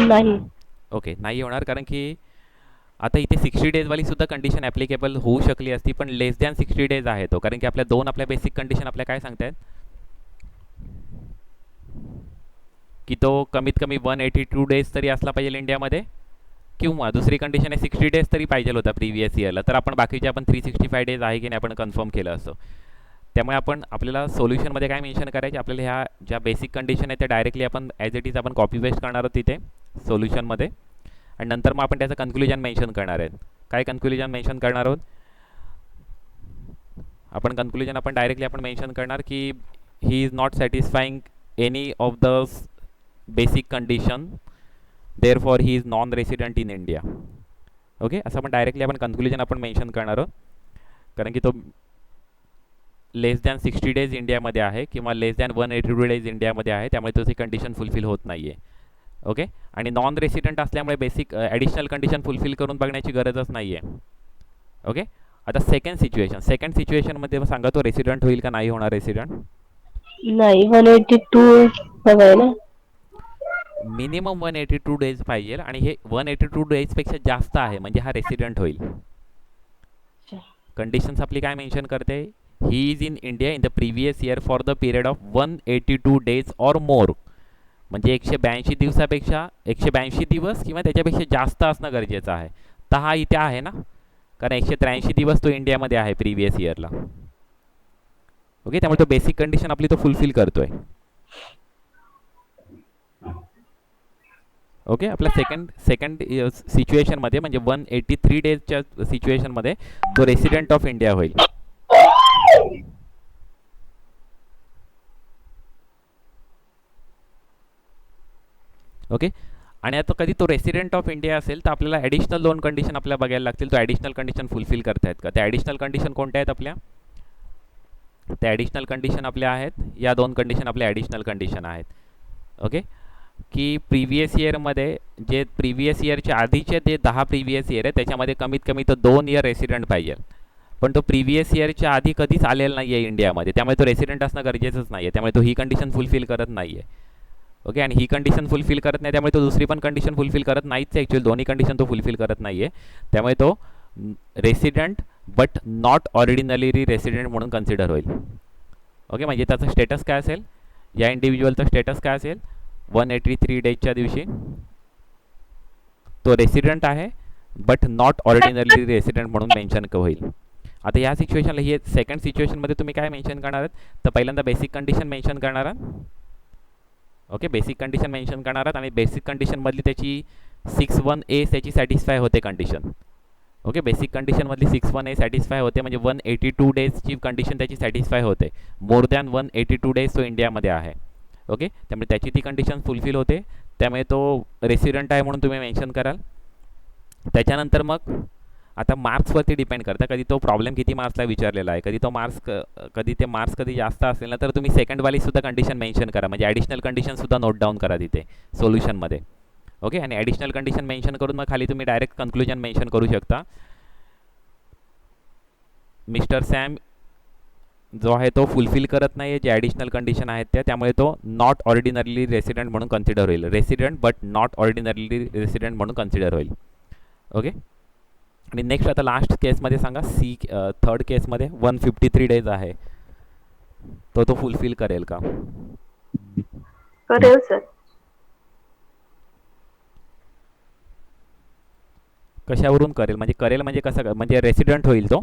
नाही. ओके, नाही होणार, कारण की आता इथे 60 डेजवाली सुद्धा कंडिशन ॲप्लिकेबल होऊ शकली असती, पण लेस दॅन 60 डेज आहे तो, कारण की आपल्या 2 आपल्या बेसिक कंडिशन आपल्या काय सांगतायत की तो कमीत कमी 182 डेज तरी असला पाहिजे इंडियामध्ये, किंवा दुसरी कंडिशन आहे 60 डेज तरी पाहिजे होता प्रिव्हियस इयरला, तर आपण बाकीचे आपण 365 डेज आहे की नाही आपण कन्फर्म केलं असतं. त्यामुळे आपण आपल्याला सोल्युशनमध्ये काय मेन्शन करायचे, आपल्याला ह्या ज्या बेसिक कंडिशन आहेत त्या डायरेक्टली आपण ॲज इट इज आपण कॉपी पेस्ट करणार आहोत तिथे सोल्युशनमध्ये, आणि नंतर मग आपण त्याचं कन्क्लुजन मेन्शन करणार आहेत. काय कन्क्लुजन मेन्शन करणार आहोत आपण, कन्क्लुजन आपण डायरेक्टली आपण मेन्शन करणार की he is not satisfying any of the basic condition, therefore he is non resident in India. Okay, असं आपण डायरेक्टली आपण कन्क्लुजन आपण मेन्शन करणार आहोत, कारण की तो लेस दॅन 60 डेज इंडियामध्ये आहे किंवा लेस दॅन 182 डेज इंडियामध्ये आहे, त्यामुळे तो ती कंडिशन फुलफिल होत नाही आहे. ओके, आणि नॉन रेसिडेंट असल्यामुळे बेसिक ॲडिशनल कंडिशन फुलफिल करून बघण्याची गरजच नाही आहे. ओके, आता सेकंड सिच्युएशनमध्ये सांगा तो रेसिडेंट होईल का नाही होणार रेसिडेंट. नाही 182 हवंय ना. मिनिमम 182 डेज पाहिजे आणि हे 182 डेजपेक्षा जास्त आहे म्हणजे हा रेसिडेंट होईल. कंडिशन्स आपली काय मेन्शन करते, ही is in India in the previous year for the period of 182 days or more, म्हणजे 182 दिवसापेक्षा 182 दिवस किंवा त्याच्यापेक्षा जास्त असणं गरजेचं आहे. तर हा इथे आहे ना, कारण 183 दिवस तो इंडियामध्ये आहे प्रिव्हियस इयरला. ओके, त्यामुळे तो बेसिक कंडिशन आपली तो फुलफिल करतोय. ओके, आपल्या सेकंड सिच्युएशनमध्ये म्हणजे 183 डेजच्या सिच्युएशनमध्ये तो रेसिडेंट ऑफ इंडिया होईल. ओके, आणि आता कधी तो रेसिडेंट ऑफ इंडिया असेल तर आपल्याला ॲडिशनल 2 कंडिशन आपल्याला बघायला लागतील. तो ॲडिशनल कंडिशन फुलफिल करतायत का, त्या ॲडिशनल कंडिशन कोणत्या आहेत आपल्या, त्या ॲडिशनल कंडिशन आपल्या आहेत या 2 कंडिशन आपल्या ॲडिशनल कंडिशन आहेत. ओके, की प्रिव्हियस इयरमध्ये जे प्रिव्हियस इयरच्या आधीचे जे 10 प्रिव्हियस इयर आहे त्याच्यामध्ये कमीत कमी तो 2 इयर रेसिडेंट पाहिजे, पण तो प्रिव्हियस इयरच्या आधी कधीच आलेला नाही आहे इंडियामध्ये, त्यामुळे तो रेसिडेंट असणं गरजेचंच नाही आहे, त्यामुळे तो ही कंडिशन फुलफिल करत नाही आहे. ओके, आणि ही कंडिशन फुलफिल करत नाही त्यामुळे तो दुसरी पण कंडिशन फुलफिल करत नाहीच आहे, ॲक्च्युअली दोन्ही कंडिशन तो फुलफिल करत नाही आहे, त्यामुळे तो resident but not ordinary resident म्हणून कन्सिडर होईल. ओके, म्हणजे त्याचं स्टेटस काय असेल, या इंडिव्हिज्युअलचं स्टेटस काय असेल, 183 डेजच्या दिवशी तो रेसिडेंट आहे बट नॉट ऑर्डिनरी रेसिडेंट म्हणून मेन्शन होईल. आता या सिच्युएशनला ही सेकंड सिच्युएशनमध्ये तुम्ही काय मेन्शन करणार आहात, तर पहिल्यांदा बेसिक कंडिशन मेन्शन करणार आहात. ओके, बेसिक कंडिशन मेन्शन करणार आहात आणि बेसिक कंडिशनमधली त्याची 61A त्याची सॅटिस्फाय होते कंडिशन. ओके, बेसिक कंडिशनमधली 61A सॅटिस्फाय होते म्हणजे 182 डेजची कंडिशन त्याची सॅटिस्फाय होते, मोर दॅन 182 डेज तो इंडियामध्ये आहे. ओके, त्यामुळे त्याची ती कंडिशन फुलफिल होते, त्यामुळे तो रेसिडेंट आहे म्हणून तुम्ही मेन्शन कराल. त्याच्यानंतर मग आता मार्क्सवरती डिपेंड करतं, कधी तो प्रॉब्लेम किती मार्क्सला विचारलेला आहे, कधी ते मार्क्स कधी जास्त असेल ना तर तुम्ही सेकंडवालीसुद्धा कंडिशन मेन्शन करा, म्हणजे ॲडिशनल कंडिशनसुद्धा नोट डाऊन करा तिथे सोल्युशनमध्ये. ओके, आणि ॲडिशनल कंडिशन मेन्शन करून मग खाली तुम्ही डायरेक्ट कन्क्लुजन मेन्शन करू शकता. मिस्टर सॅम जो आहे तो फुलफिल करत नाही आहे जे ॲडिशनल कंडिशन आहेत त्यामुळे तो नॉट ऑर्डिनरली रेसिडेंट म्हणून कन्सिडर होईल, resident but not ordinarily resident म्हणून कन्सिडर होईल. ओके, आणि नेक्स्ट आता लास्ट केसमध्ये सांगा, थर्ड केसमध्ये 153 डेज आहे, तो फुलफिल करेल का. करेल सर. कशावरून करेल म्हणजे कसं, म्हणजे रेसिडेंट होईल तो.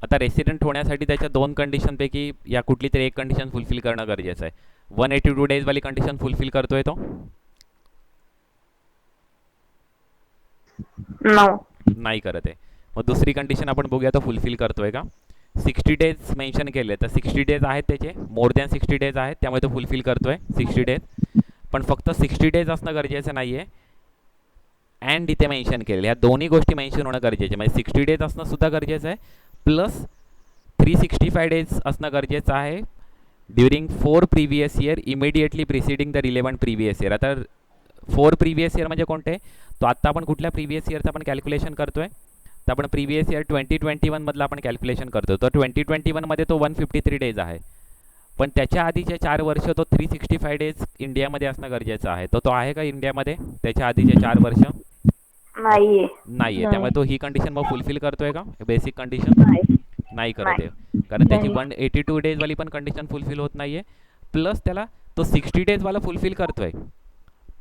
आता रेसिडेंट होण्यासाठी त्याच्या 2 कंडिशनपैकी या कुठली तरी एक कंडिशन फुलफिल करणं गरजेचं आहे. 182 डेजवाली कंडिशन फुलफिल करतोय तो, नाही करत आहे. मग दुसरी कंडिशन आपण बघूया तो फुलफिल करतोय का. 60 डेज मेन्शन केले तर 60 डेज आहेत त्याचे, मोर दॅन 60 डेज आहेत, त्यामुळे तो फुलफिल करतोय 60 डेज, पण फक्त 60 डेज असणं गरजेचं नाही आहे, अँड इथे मेन्शन केलेलं, ह्या दोन्ही गोष्टी मेन्शन होणं गरजेचे, म्हणजे 60 डेज असणं सुद्धा गरजेचं आहे प्लस 365 डेज असणं गरजेचं आहे during 4 previous year immediately preceding the relevant previous year. आता 4 प्रिव्हियस इयर म्हणजे कोणते, तो आत्ता आपण कुठल्या प्रिव्हियस इयरचं आपण कॅल्क्युलेशन करतोय, तर आपण प्रिव्हियस इयर 2021 मधलं आपण कॅल्क्युलेशन करतो. तर 2021 मध्ये तो 153 डेज आहे, पण त्याच्या आधीचे 4 वर्ष तो 365 डेज इंडियामध्ये असणं गरजेचं आहे. तो आहे का इंडियामध्ये त्याच्या आधीचे 4 वर्ष, नाहीये, त्यामुळे तो ही कंडिशन मग फुलफिल करतोय का, बेसिक कंडिशन नाही करत आहे, कारण त्याची 182 डेजवाली पण कंडिशन फुलफिल होत नाहीये, प्लस त्याला तो 60 डेजवाला फुलफिल करतोय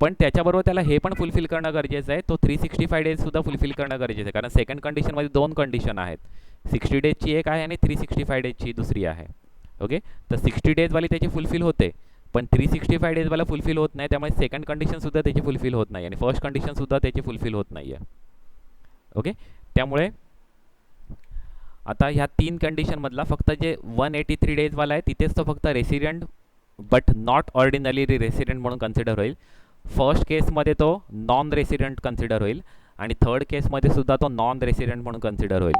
पण त्याच्याबरोबर त्याला हे पण फुलफिल करणं गरजेचं आहे, तो 365 डेजसुद्धा फुलफिल करणं गरजेचं आहे. कारण सेकंड कंडिशनमध्ये दोन कंडिशन आहेत, 60 डेजची एक आहे आणि 365 डेजची दुसरी आहे. ओके, तर 60 डेजवाली त्याची फुलफिल होते, पण 365 डेजवाला फुलफिल होत नाही. त्यामुळे सेकंड कंडिशनसुद्धा त्याची फुलफिल होत नाही आणि फर्स्ट कंडिशनसुद्धा त्याची फुलफिल होत नाही आहे. ओके, त्यामुळे आता ह्या तीन कंडिशनमधला फक्त जे 183 डेजवाला आहे तिथेच तो फक्त resident but not ordinary resident म्हणून कन्सिडर होईल. फर्स्ट केसमध्ये तो नॉन रेसिडेंट कन्सिडर होईल आणि थर्ड केसमध्ये सुद्धा तो नॉन रेसिडेंट म्हणून कन्सिडर होईल.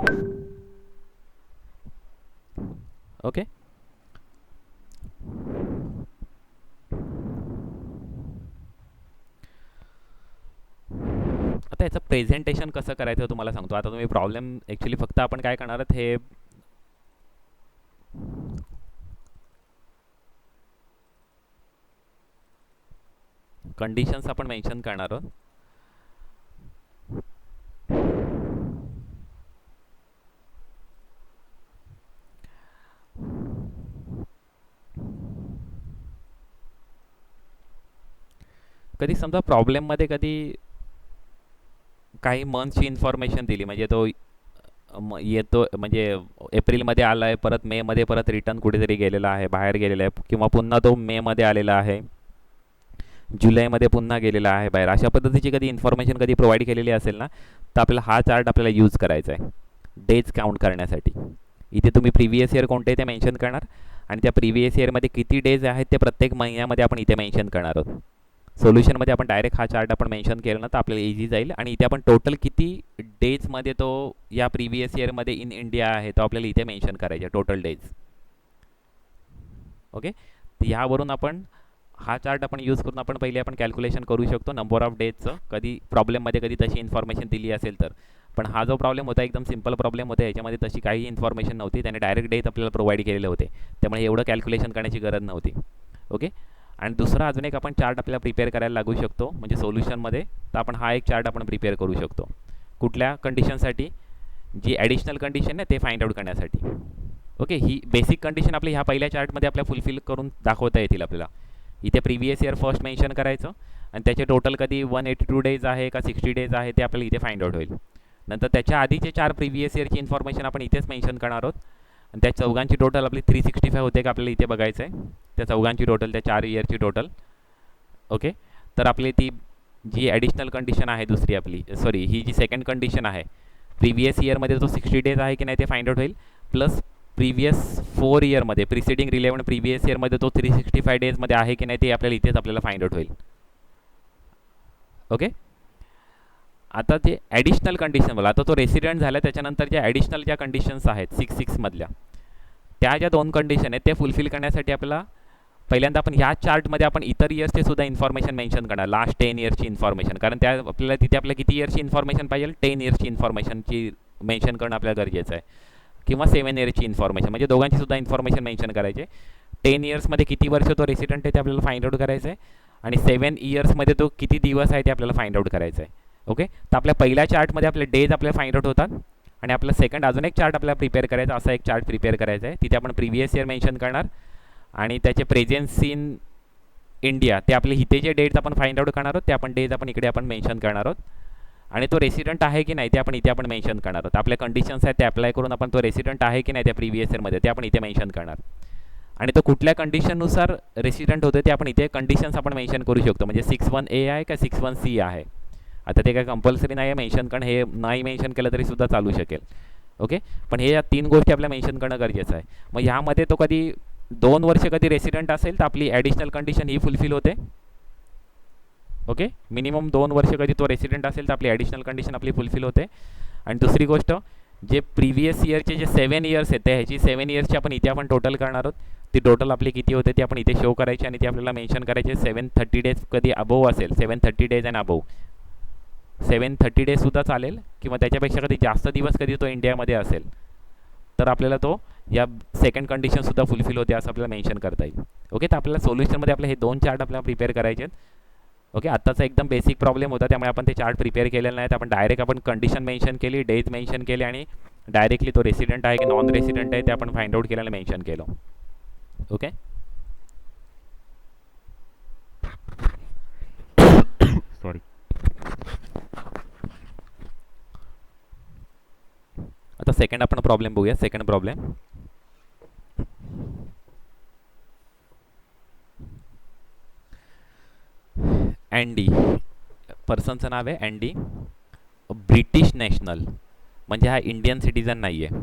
ओके, आता याचं प्रेझेंटेशन कसं करायचं तुम्हाला सांगतो. आता तुम्ही प्रॉब्लेम ॲक्च्युली फक्त आपण काय करणार आहात, हे कंडिशन्स आपण मेन्शन करणार आहोत. कधी समजा प्रॉब्लेममध्ये कधी काही मंथची इन्फॉर्मेशन दिली, म्हणजे तो येतो म्हणजे एप्रिलमध्ये आला आहे, परत मेमध्ये परत रिटर्न कुठेतरी गेलेला आहे, बाहेर गेलेला आहे, किंवा पुन्हा तो मेमध्ये आलेला आहे, जुलैमध्ये पुन्हा गेलेला आहे बाहेर, अशा पद्धतीची कधी इन्फॉर्मेशन कधी प्रोव्हाइड केलेली असेल ना, तर आपल्याला हा चार्ट आपल्याला यूज करायचा आहे डेज काउंट करण्यासाठी. इथे तुम्ही प्रिव्हियस इयर कोणते ते मेन्शन करणार आणि त्या प्रिव्हियस इयरमध्ये किती डेज आहेत ते प्रत्येक महिन्यामध्ये आपण इथे मेन्शन करणार आहोत. सोल्युशनमध्ये आपण डायरेक्ट हा चार्ट आपण मेन्शन केला ना तर आपल्याला इझी जाईल. आणि इथे आपण टोटल किती डेजमध्ये तो या प्रिव्हियस इयरमध्ये इन इंडिया आहे तो आपल्याला इथे मेन्शन करायचे टोटल डेज. ओके, तर ह्यावरून आपण हा चार्ट आपण यूज करून आपण पहिले आपण कॅल्क्युलेशन करू शकतो नंबर ऑफ डेजचं, कधी प्रॉब्लेममध्ये कधी तशी इन्फॉर्मेशन दिली असेल तर. पण हा जो प्रॉब्लेम होता एकदम सिंपल प्रॉब्लेम होता, याच्यामध्ये तशी काही इन्फॉर्मेशन नव्हती, त्याने डायरेक्ट डेज आपल्याला प्रोव्हाइड केलेले होते, त्यामुळे एवढं कॅल्क्युलेशन करण्याची गरज नव्हती. ओके, आणि दुसरा अजून एक आपण चार्ट आपल्याला प्रिपेअर करायला लागू शकतो म्हणजे सोल्युशनमध्ये. तर आपण हा एक चार्ट आपण प्रिपेअर करू शकतो कुठल्या कंडिशनसाठी, जी ॲडिशनल कंडिशन आहे ते फाइंड आउट करण्यासाठी. ओके, ही बेसिक कंडिशन आपली ह्या पहिल्या चार्टमध्ये आपल्याला फुलफिल करून दाखवता येतील आपल्याला. इथे प्रिव्हियस इयर फर्स्ट मेन्शन करायचं आणि त्याचे टोटल कधी 182 डेज आहे का 60 डेज आहे ते आपल्याला इथे फाइंड आउट होईल. नंतर त्याच्या आधीचे 4 प्रिव्हियस इयरची इन्फॉर्मेशन आपण इथेच मेन्शन करणार आहोत आणि त्या चौघांची टोटल आपली 365 होते का आपल्याला इथे बघायचं आहे, त्या चौघांची टोटल, त्या 4 इयरची टोटल. ओके, तर आपली ती जी ॲडिशनल कंडिशन आहे दुसरी आपली, सॉरी ही जी सेकंड कंडिशन आहे, प्रिव्हियस इयरमध्ये तो 60 डेज आहे की नाही ते फाइंड आउट होईल, प्लस प्रिव्हियस 4 इयरमध्ये प्रिसिडिंग रिलेवंट प्रिव्हियस इयरमध्ये तो 365 डेजमध्ये आहे की नाही ते आपल्याला इथेच आपल्याला फाइंड आउट होईल. ओके, आता ते ॲडिशनल कंडिशन बोला, आता तो रेसिडेंट झाला त्याच्यानंतर ज्या ॲडिशनल ज्या कंडिशन्स आहेत 66 मधल्या, त्या ज्या 2 कंडिशन आहेत ते फुलफिल करण्यासाठी आपल्याला पहिल्यांदा आपण ह्या चार्टमध्ये आपण इतर इयर्सचे सुद्धा इन्फॉर्मेशन मेन्शन करणार, लास्ट 10 इयर्सची इन्फॉर्मेशन. कारण त्या आपल्याला तिथे आपल्याला किती इयर्सची इन्फॉर्मेशन पाहिजे, 10 इयर्सची इन्फॉर्मेशनची मेन्शन करणं आपल्याला गरजेचं आहे, किंवा 7 इयर्सची इन्फॉर्मेशन, म्हणजे दोघांची सुद्धा इन्फॉर्मेशन मेन्शन करायचे. 10 इयर्समध्ये किती वर्ष तो रेसिडेंट आहे ते आपल्याला फाइंड आउट करायचं आहे आणि 7 इयर्समध्ये तो किती दिवस आहे ते आपल्याला फाइंड आउट करायचं आहे. ओके, तर आपल्या पहिल्या चार्टमध्ये आपले डेज आपल्याला फाइंड आउट होतात आणि आपला सेकंड अजून एक चार्ट आपल्याला प्रिपेअर करायचा, असा एक चार्ट प्रिपेअर करायचा आहे. तिथे आपण प्रिव्हियस इयर मेन्शन करणार आणि त्याचे प्रेझेन्स इन इंडिया ते आपले इथे जे डेट्स आपण फाइंड आउट करणार आहोत ते आपण डेज आपण इकडे आपण मेन्शन करणार आहोत आणि तो रेसिडेंट आहे की नाही ते आपण इथे आपण मेन्शन करणार आहोत. आपल्या कंडिशन्स आहेत ते अप्लाय करून आपण तो रेसिडेंट आहे की नाही त्या प्रिव्हियस इयरमध्ये ते आपण इथे मेन्शन करणार आणि तो कुठल्या कंडिशननुसार रेसिडेंट होते ते आपण इथे कंडिशन्स आपण मेन्शन करू शकतो. म्हणजे 61A आहे का 61C आहे, आता ते काय कंपल्सरी नाही आहे मेन्शन करणं, हे नाही मेन्शन केलं तरी सुद्धा चालू शकेल. ओके, पण हे या 3 गोष्टी आपल्याला मेन्शन करणं गरजेचं आहे. मग ह्यामध्ये तो कधी 2 वर्ष कधी रेसिडेंट असेल तर आपली ॲडिशनल कंडिशन ही फुलफिल होते. ओके, मिनिमम 2 वर्ष कधी तो रेसिडेंट असेल तर आपली ॲडिशनल कंडिशन आपली फुलफिल होते. आणि दुसरी गोष्ट, जे प्रिव्हियस इयरचे जे 7 इयर्स आहेत त्या ह्याची 7 इयर्सची आपण इथे आपण टोटल करणार आहोत. ती टोटल आपली किती होते ती आपण इथे शो करायची आणि ती आपल्याला मेन्शन करायचे. 730 डेज कधी अबोव असेल, 730 डेज अँड अबोव, 730 डेजसुद्धा चालेल किंवा त्याच्यापेक्षा कधी जास्त दिवस कधी तो इंडियामध्ये असेल तर आपल्याला तो या सेकंड कंडिशनसुद्धा फुलफिल होते असं आपल्याला मेन्शन करता येईल. ओके, तर आपल्याला सोल्युशनमध्ये आपले हे 2 चार्ट आपल्याला प्रिपेअर करायचे आहेत. ओके, आत्ताचा एकदम बेसिक प्रॉब्लेम होता त्यामुळे आपण ते चार्ट प्रिपेअर केलेलं नाही, आपण डायरेक्ट आपण कंडिशन मेन्शन केली, डेज मेन्शन केले आणि डायरेक्टली तो रेसिडेंट आहे की नॉन रेसिडेंट आहे ते आपण फाइंड आउट केल्याने मेन्शन केलं. Okay, sorry. आता सेकंड आपण प्रॉब्लेम बघूया. सेकंड प्रॉब्लेम, अँडी, पर्सनचं नाव आहे अँडी, ब्रिटिश नॅशनल, म्हणजे हा इंडियन सिटीजन नाही आहे.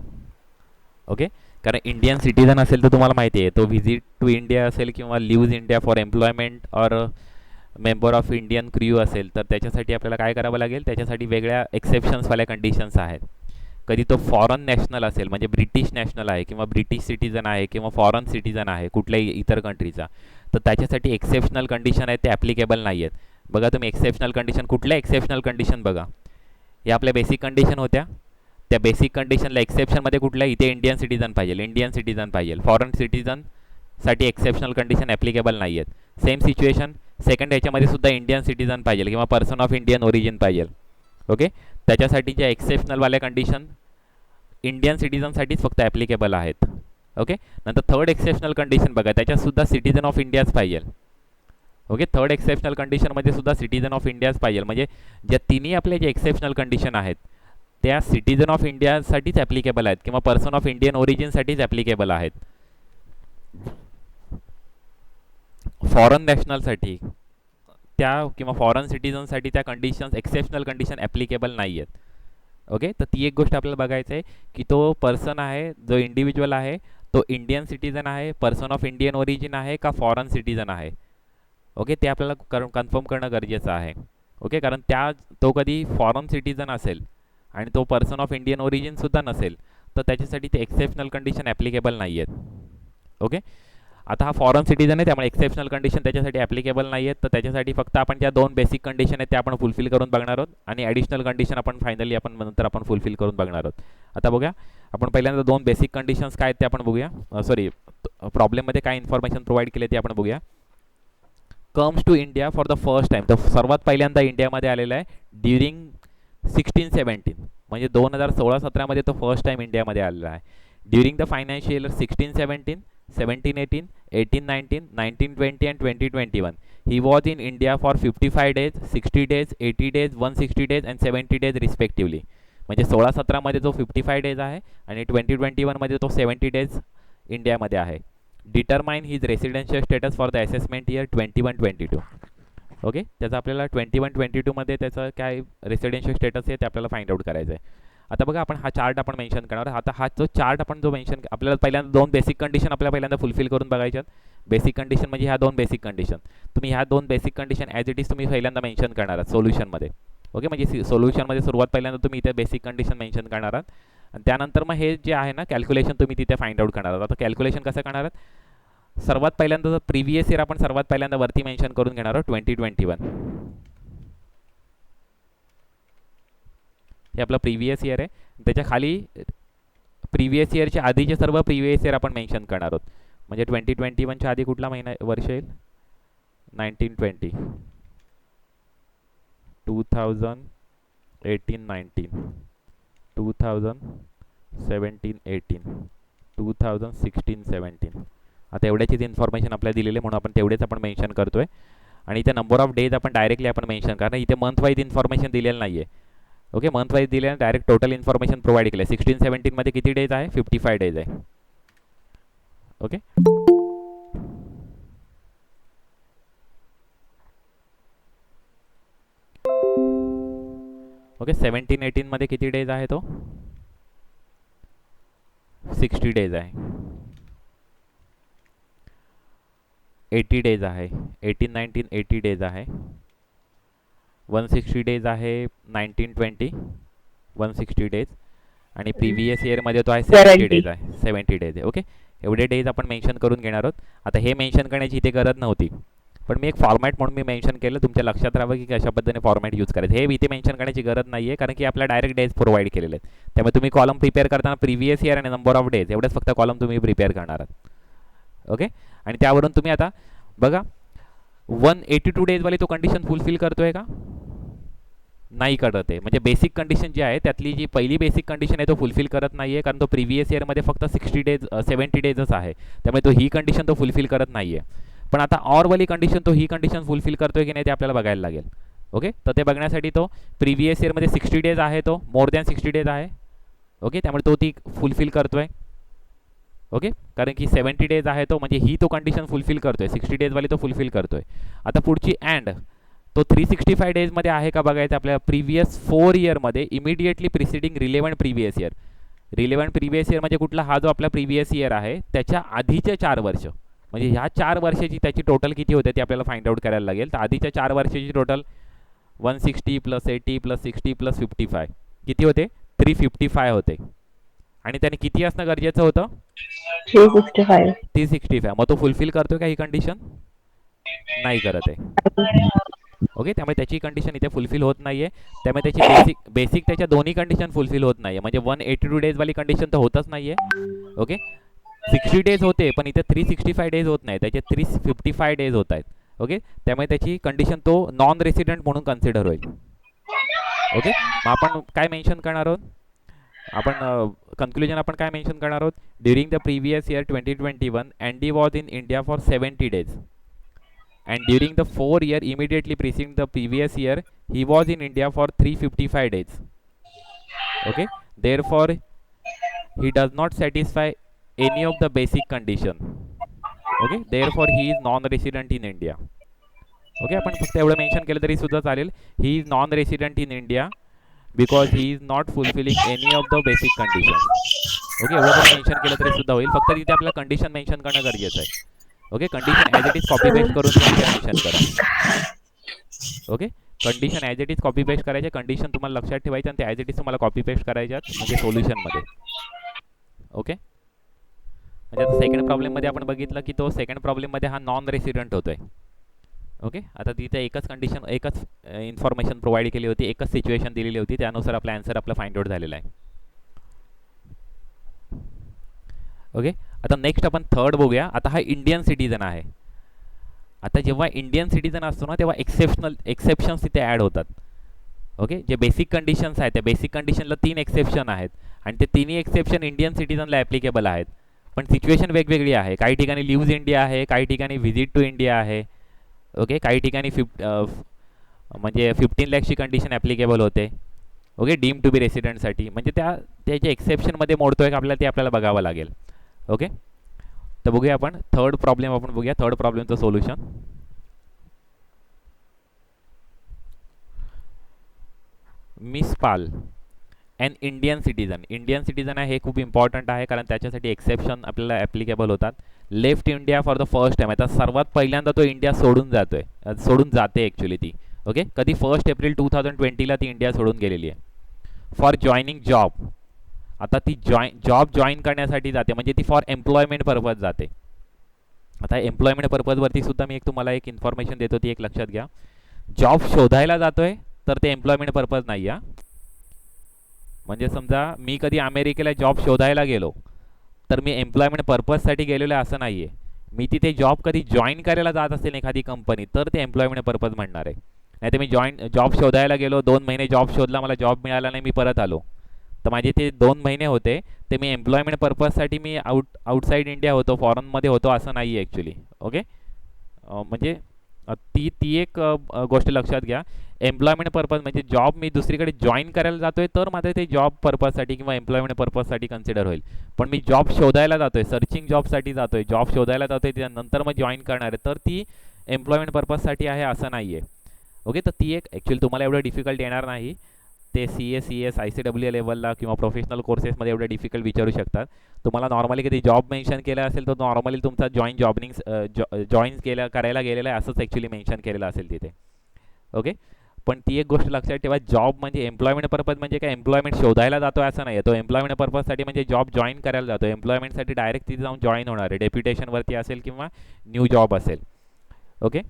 ओके, कारण इंडियन सिटीजन असेल तर तुम्हाला माहिती आहे तो व्हिजिट टू इंडिया असेल किंवा लिव्ज इंडिया फॉर एम्प्लॉयमेंट और मेंबर ऑफ इंडियन क्र्यू असेल तर त्याच्यासाठी आपल्याला काय करावं लागेल, त्याच्यासाठी वेगळ्या एक्सेप्शन्सवाल्या कंडिशन्स आहेत. कधी तो फॉरेन नॅशनल असेल म्हणजे ब्रिटिश नॅशनल आहे किंवा ब्रिटिश सिटीजन आहे किंवा फॉरेन सिटीजन आहे कुठल्याही इतर कंट्रीचा, तर त्याच्यासाठी एक्सेप्शनल कंडिशन आहेत ते ॲप्लिकेबल नाही आहेत. बघा तुम्ही एक्सेप्शनल कंडिशन, कुठल्या एक्सेप्शनल कंडिशन बघा, या आपल्या बेसिक कंडिशन होत्या. त्या बेसिक कंडिशनला एक्सेप्शनमध्ये कुठल्या, इथे इंडियन सिटीजन पाहिजे, इंडियन सिटीजन पाहिजे, फॉरेन सिटीजनसाठी एक्सेप्शनल कंडिशन ॲप्लिकेबल नाही आहेत. सेम सिच्युएशन सेकंड ह्याच्यामध्ये सुद्धा इंडियन सिटीजन पाहिजे किंवा पर्सन ऑफ इंडियन ओरिजिन पाहिजे. ओके, त्याच्यासाठीच्या एक्सेप्शनलवाल्या कंडिशन इंडियन सिटीजनसाठीच फक्त ॲप्लिकेबल आहेत. ओके, नंतर थर्ड एक्सेप्शनल कंडिशन बघा, त्याच्यातसुद्धा सिटीजन ऑफ इंडियाच पाहिजे. ओके, थर्ड एक्सेप्शनल कंडिशनमध्ये सुद्धा सिटीजन ऑफ इंडियाच पाहिजे, म्हणजे ज्या तिन्ही आपले जे एक्सेप्शनल कंडिशन आहेत त्या सिटीजन ऑफ इंडियासाठीच ॲप्लिकेबल आहेत किंवा पर्सन ऑफ इंडियन ओरिजिनसाठीच ॲप्लिकेबल आहेत. फॉरेन नॅशनलसाठी त्या किंवा फॉरेन सिटीजनसाठी त्या कंडिशन्स, एक्सेप्शनल कंडिशन ॲप्लिकेबल नाही आहेत. ओके, तर ती एक गोष्ट आपल्याला बघायचं आहे की तो पर्सन आहे, जो इंडिव्हिज्युअल आहे तो इंडियन सिटीजन आहे, पर्सन ऑफ इंडियन ओरिजिन आहे का फॉरेन सिटीजन आहे. ओके, ते आपल्याला कन्फर्म करणं गरजेचं आहे. ओके, कारण तो कधी फॉरेन सिटीजन असेल आणि तो पर्सन ऑफ इंडियन ओरिजिनसुद्धा नसेल तर त्याच्यासाठी ते एक्सेप्शनल कंडिशन ॲप्लिकेबल नाही आहेत. ओके, आता हा फॉरेन सिटीजन आहे त्यामुळे एक्सेप्शनल कंडिशन त्याच्यासाठी ॲप्लिकेबल नाही आहेत, तर त्याच्यासाठी फक्त आपण ज्या दोन बेसिक कंडिशन आहेत त्या आपण फुलफिल करून बघणार आहोत आणि ॲडिशनल कंडिशन आपण फायनली नंतर आपण फुलफिल करून बघणार आहोत. आता बघूया आपण पहिल्यांदा दोन बेसिक कंडिशन्स काय आहेत ते आपण बघूया. सॉरी, प्रॉब्लेममध्ये काय इन्फॉर्मेशन प्रोव्हाइड केले ते आपण बघूया. Comes to India for the first time, तर सर्वात पहिल्यांदा इंडियामध्ये आलेला आहे ड्युरिंग 16-17, म्हणजे 2016-17मध्ये तो फर्स्ट टाईम इंडियामध्ये आलेला आहे. During the financial year 16-17, 17-18, 18-19, 19-20 and 20-21 he was in India for 55 days, 60 days, 80 days, 160 days and 70 days respectively. म्हणजे 16-17मध्ये तो 55 डेज आहे आणि 20-21मध्ये तो 70 डेज इंडियामध्ये आहे. Determine his residential status for the assessment year 21-22. Okay, त्याचा आपल्याला 21-22मध्ये त्याचं काय रेसिडेन्शियल स्टेटस आहे ते आपल्याला फाइंड आउट करायचं आहे. आता बघा आपण हा चार्ट आपण मेन्शन करणार. आता हा जो चार्ट आपण जो मेन्शन, आपल्याला पहिल्यांदा दोन बेसिक कंडिशन आपल्याला पहिल्यांदा फुलफिल करून बघायच्यात. बेसिक कंडिशन म्हणजे ह्या दोन बेसिक कंडिशन, तुम्ही ह्या दोन basic condition as it is तुम्ही पहिल्यांदा मेन्शन करणार आहात सोल्युशनमध्ये. ओके, म्हणजे सोल्युशनमध्ये सुरुवात पहिल्यांदा तुम्ही इथे बेसिक कंडिशन मेन्शन करणार आहात आणि त्यानंतर मग हे जे आहे ना कॅल्क्युलेशन तुम्ही तिथे फाइंड आउट करणार आहात. आता कॅल्क्युलेशन कसं करणार आहात, सर्वात पहिल्यांदा प्रिव्हियस इयर आपण सर्वात पहिल्यांदा वरती मेन्शन करून घेणार आहोत 2021. हे आपलं प्रिव्हियस इयर आहे, त्याच्या खाली प्रिव्हियस इयरचे आधीचे सर्व प्रिव्हियस इयर आपण मेन्शन करणार आहोत. म्हणजे 2021च्या आधी कुठला महिना वर्ष येईल, 19-20, 2018-19, 2017-18, 2016-17. आता एवढ्याचीच इन्फॉर्मेशन आपल्याला दिलेली आहे म्हणून आपण तेवढेच आपण मेन्शन करतोय. आणि इथे नंबर ऑफ डेज आपण डायरेक्टली आपण मेन्शन करणार, इथे मंथ वाईज इन्फॉर्मेशन दिलेलं नाही आहे. ओके, मंथ वाईज दिले डायरेक्ट टोटल इन्फॉर्मेशन प्रोव्हाइड केलं. 16-17मध्ये किती डेज आहे, 55 डेज आहे. ओके, ओके 17-18मध्ये किती डेज आहे तो, 60 डेज आहे. 80 डेज आहे. 18-19 80 डेज आहे. 160 डेज आहे. 19-20 160 डेज आणि प्रिव्हियस इयरमध्ये तो आहे 70 डेज आहे. 70 डेज आहे. ओके, एवढे डेज आपण मेन्शन करून घेणार आहोत. आता हे मेन्शन करण्याची इथे गरज नव्हती, पण मी एक फॉर्मॅट म्हणून मी मेन्शन केलं, तुमच्या लक्षात राहावं की कशा पद्धतीने फॉर्मॅट यूज करायचं. हे इथे मेन्शन करण्याची गरज नाही आहे कारण की आपल्याला डायरेक्ट डेज प्रोव्हाइड केलेले आहेत. त्यामुळे तुम्ही कॉलम प्रिपेअर करताना प्रिव्हियस इयर आणि नंबर ऑफ डेज एवढेच फक्त कॉलम तुम्ही प्रिपेअर करणार आहात. ओके, आणि त्यावरून तुम्ही आता बघा 182 डेजवाली तो कंडिशन फुलफिल करतोय का, नाही करत आहे. म्हणजे बेसिक कंडिशन जी आहे त्यातली जी पहिली बेसिक कंडिशन आहे तो फुलफिल करत नाही आहे कारण तो प्रिव्हियस इयरमध्ये फक्त 60 डेज 70 डेजच आहे. त्यामुळे तो ही कंडिशन तो फुलफिल करत नाही आहे. पण आता ऑरवाली कंडिशन तो ही कंडिशन फुलफिल करतोय की नाही ते आपल्याला बघायला लागेल. ओके, तर ते बघण्यासाठी तो प्रिव्हियस इयरमध्ये 60 डेज आहे, तो मोर दॅन 60 डेज आहे. ओके, त्यामुळे तो ती फुलफिल करतोय. ओके, कारण की 70 डेज आहे तो, म्हणजे ही तो कंडिशन फुलफिल करतोय, 60 डेजवाली तो फुलफिल करतोय. आता पुढची अँड तो 365 डेजमध्ये आहे का बघायचं आपल्या प्रिव्हियस 4 इयरमध्ये immediately preceding relevant previous year. Relevant previous year म्हणजे कुठला, हा जो आपला प्रिव्हियस इयर आहे त्याच्या आधीचे 4 वर्ष, म्हणजे ह्या 4 वर्षाची त्याची टोटल किती होते ते आपल्याला फाइंड आउट करायला लागेल. तर आधीच्या 4 वर्षाची टोटल 160 प्लस 80 प्लस 60 प्लस 55 किती होते, 355 होते. आणि त्याने किती असणं गरजेचं होतं, 365. 365. मग तो फुलफिल करतोय का ही कंडिशन, नाही करत आहे. ओके, त्यामुळे त्याची कंडिशन इथे फुलफिल होत नाहीये. त्यामुळे त्याची बेसिक त्याच्या दोन्ही कंडिशन फुलफिल होत नाहीये, म्हणजे 182 डेजवाली कंडिशन तर होतच नाहीये. ओके, 60 डेज होते पण इथे 365 डेज होत नाही, त्याचे 355 डेज होत आहेत. ओके, त्यामुळे त्याची कंडिशन तो नॉन रेसिडेंट म्हणून कन्सिडर होईल. ओके, मग आपण काय मेन्शन करणार आहोत, आपण कन्क्लुजन आपण काय मेन्शन करणार आहोत, during the previous year 2021 Andy was in India for 70 days and during the 4 year immediately preceding the previous year he was in India for 355 days. Okay, therefore he does not satisfy any of the basic condition. Okay, therefore he is non-resident in India. Okay, आपण फक्त एवढं mention केलं तरी सुद्धा चालेल, ही is non resident in India because he is not fulfilling any of the basic condition. Okay, एवढं जरी mention केलं तरी सुद्धा होईल, फक्त तिथे आपल्याला कंडिशन मेन्शन करणं गरजेचं आहे. Okay, condition as it is copy paste करून तुम्ही इथे मेन्शन करा. Okay, condition as it is copy paste करायचे, कंडिशन तुम्हाला लक्षात ठेवायचं आणि ते ॲज इट इज तुम्हाला कॉपी पेस्ट करायच्यात म्हणजे सोल्युशनमध्ये. ओके, म्हणजे आता सेकंड प्रॉब्लेममध्ये आपण बघितलं की तो सेकंड प्रॉब्लेममध्ये हा नॉन रेसिडेंट होतोय. ओके, आता तिथे एकच कंडिशन, एकच इन्फॉर्मेशन प्रोव्हाइड केली होती, एकच सिच्युएशन दिलेली होती, त्यानुसार आपला आन्सर आपला फाइंड आउट झालेला आहे. ओके, आता नेक्स्ट आपण थर्ड बघूया. आता हा इंडियन सिटीजन आहे. आता जेव्हा इंडियन सिटीजन असतो ना तेव्हा एक्सेप्शन्स तिथे ॲड होतात. ओके, जे बेसिक कंडिशन्स आहेत त्या बेसिक कंडिशनला 3 एक्सेप्शन आहेत आणि ते तिन्ही एक्सेप्शन इंडियन सिटीजनला ॲप्लिकेबल आहेत, पण सिच्युएशन वेगवेगळी आहे. काही ठिकाणी लिव्ज इंडिया आहे, काही ठिकाणी व्हिजिट टू इंडिया आहे. ओके, काही ठिकाणी म्हणजे 15 लॅक्सची कंडिशन ॲप्लिकेबल होते. ओके, डीम टू बी रेसिडेंटसाठी, म्हणजे त्याच्या एक्सेप्शनमध्ये मोडतोय का आपल्याला ते आपल्याला बघावं लागेल. ओके, तर बघूया आपण थर्ड प्रॉब्लेम, आपण बघूया थर्ड प्रॉब्लेमचं solution. Miss Pal and Indian citizen. Indian citizen आहे हे खूप इम्पॉर्टंट आहे कारण त्याच्यासाठी एक्सेप्शन आपल्याला ॲप्लिकेबल होतात. Left India for the first time, आता सर्वात पहिल्यांदा तो इंडिया सोडून जाते ॲक्च्युली ती. ओके, कधी 1 एप्रिल 2020ला ती इंडिया सोडून गेलेली आहे. फॉर जॉईनिंग जॉब, आता ती जॉब जॉईन करण्यासाठी जाते, म्हणजे ती फॉर एम्प्लॉयमेंट पर्पज जाते. आता एम्प्लॉयमेंट पर्पजवरती सुद्धा मी तुम्हाला एक इन्फॉर्मेशन देतो, ती एक लक्षात घ्या. जॉब शोधायला जातोय तर ते एम्प्लॉयमेंट पर्पज नाही आहे. म्हणजे समजा मी कधी अमेरिकेला जॉब शोधायला गेलो तर मी एम्प्लॉयमेंट पर्पजसाठी गेलेलो आहे असं नाही आहे. मी तिथे जॉब कधी जॉईन करायला जात असेल एखादी कंपनी तर ते एम्प्लॉयमेंट पर्पज म्हणणार आहे. नाही तर मी जॉब शोधायला गेलो, 2 महिने जॉब शोधला, मला जॉब मिळाला नाही, मी परत आलो, तर माझे ते 2 महिने होते ते मी एम्प्लॉयमेंट पर्पजसाठी मी आउटसाईड इंडिया होतो, फॉरेनमध्ये होतो असं नाही आहे ॲक्च्युली. ओके, म्हणजे ती एक गोष्ट लक्षात घ्या. एम्प्लॉयमेंट पर्पज म्हणजे जॉब मी दुसरीकडे जॉईन करायला जातोय तर मात्र ते जॉब पर्पजसाठी किंवा एम्प्लॉयमेंट पर्पजसाठी कन्सिडर होईल. पण मी जॉब शोधायला जातोय, सर्चिंग जॉबसाठी जातोय, जॉब शोधायला जातोय, त्यानंतर मग जॉईन करणार आहे तर ती एम्प्लॉयमेंट पर्पजसाठी आहे असं नाही आहे. ओके, तर ती एक ॲक्च्युअली तुम्हाला एवढं डिफिकल्ट येणार नाही. ते CA, CS, ICAA लेवलला किंवा प्रोफेशनल कोर्सेसमध्ये एवढं डिफिकल्ट विचारू शकतात. तुम्हाला नॉर्मली कधी जॉब मेन्शन केला असेल तर नॉर्मली तुमचा जॉईन करायला गेलेला आहे असंच ॲक्च्युली मेन्शन केलेलं असेल तिथे. ओके, पण ती एक गोष्ट लक्षात ठेवा, जॉब म्हणजे एम्प्लॉयमेंट पर्पज म्हणजे काय एम्प्लॉयमेंट शोधायला जातो असं नाही आहे. तो एम्प्लॉयमेंट पर्पजसाठी म्हणजे जॉब जॉईन करायला जातो, एम्प्लॉयमेंटसाठी डायरेक्ट तिथे जाऊन जॉईन होणार आहे, डेप्युटेशनवरती असेल किंवा न्यू जॉब असेल. ओके,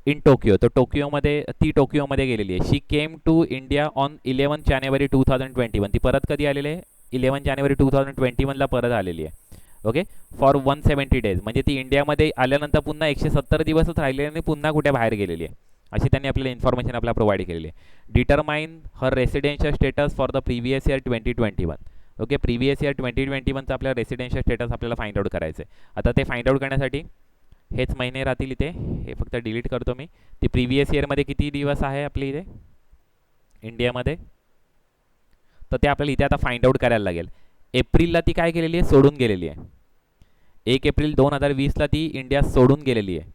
इन टोकियो, तर टोकियोमध्ये गेलेली आहे. She came to India on 11 जानेवारी 2021. ती परत कधी आलेली आहे, 11 जानेवारी 2021ला परत आलेली आहे. ओके, फॉर 170 डेज, म्हणजे ती इंडियामध्ये आल्यानंतर पुन्हा 170 दिवसच राहिलेली आणि पुन्हा कुठे बाहेर गेलेली आहे अशी त्यांनी आपल्याला इन्फॉर्मेशन आपल्याला प्रोव्हाइड केलेली आहे. Determine her residential status for the previous year 2021. Okay, previous year 2021चा आपल्याला रेसिडेन्शियल स्टेटस आपल्याला फाइंड आउट करायचं आहे. आता ते फाइंड आउट करण्यासाठी हेच महिने राहतील इथे, हे फक्त डिलीट करतो मी. ती प्रिव्हियस इयरमध्ये किती दिवस आहे आपले इथे इंडियामध्ये, तर ते आपल्याला इथे आता फाइंड आउट करायला लागेल. एप्रिलला ती काय केलेली आहे, सोडून गेलेली आहे. 1 एप्रिल 2020ला ती इंडिया सोडून गेलेली आहे.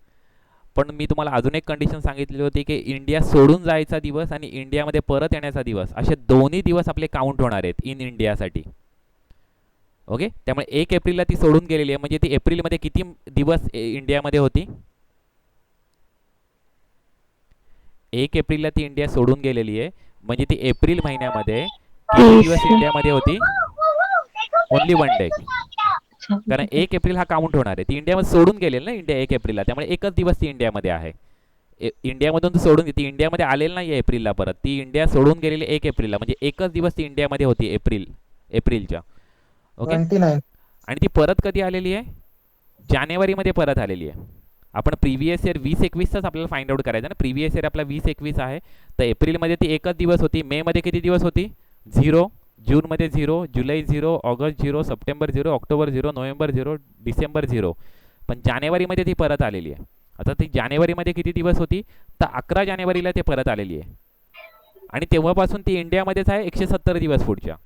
पण मी तुम्हाला अजून एक कंडिशन सांगितली होती की इंडिया सोडून जायचा दिवस आणि इंडियामध्ये परत येण्याचा दिवस असे दोन्ही दिवस आपले काउंट होणार आहेत इन इंडियासाठी. ओके, त्यामुळे 1 एप्रिलला ती सोडून गेलेली आहे, म्हणजे ती एप्रिलमध्ये किती दिवस इंडियामध्ये होती. 1 एप्रिलला ती इंडिया सोडून गेलेली आहे, म्हणजे ती एप्रिल महिन्यामध्ये किती दिवस इंडियामध्ये होती, ओनली 1 डे. कारण 1 एप्रिल हा काउंट होणार आहे, ती इंडियामध्ये सोडून गेलेली ना इंडिया 1 एप्रिलला, त्यामुळे एकच दिवस ती इंडियामध्ये आहे. इंडियामधून ती सोडून, ती इंडियामध्ये आलेली नाही आहे एप्रिलला परत, ती इंडिया सोडून गेलेली 1 एप्रिलला, म्हणजे एकच दिवस ती इंडियामध्ये होती एप्रिलच्या. ओके, 29. आणि ती परत कधी आलेली आहे, जानेवारीमध्ये परत आलेली आहे. आपण प्रिव्हियस इयर 2021चाच आपल्याला फाइंड आउट करायचं ना, प्रिव्हियस इयर आपला 2021 आहे, तर एप्रिलमध्ये ती एकच दिवस होती. मेमध्ये किती दिवस होती, 0. जूनमध्ये 0, जुलै 0, August 0, September 0, October 0, November 0, December 0. पण जानेवारीमध्ये ती परत आलेली आहे. आता ती जानेवारीमध्ये किती दिवस होती, तर 11 जानेवारीला ते परत आलेली आहे, आणि तेव्हापासून ती इंडियामध्येच आहे 170 दिवस पुढच्या.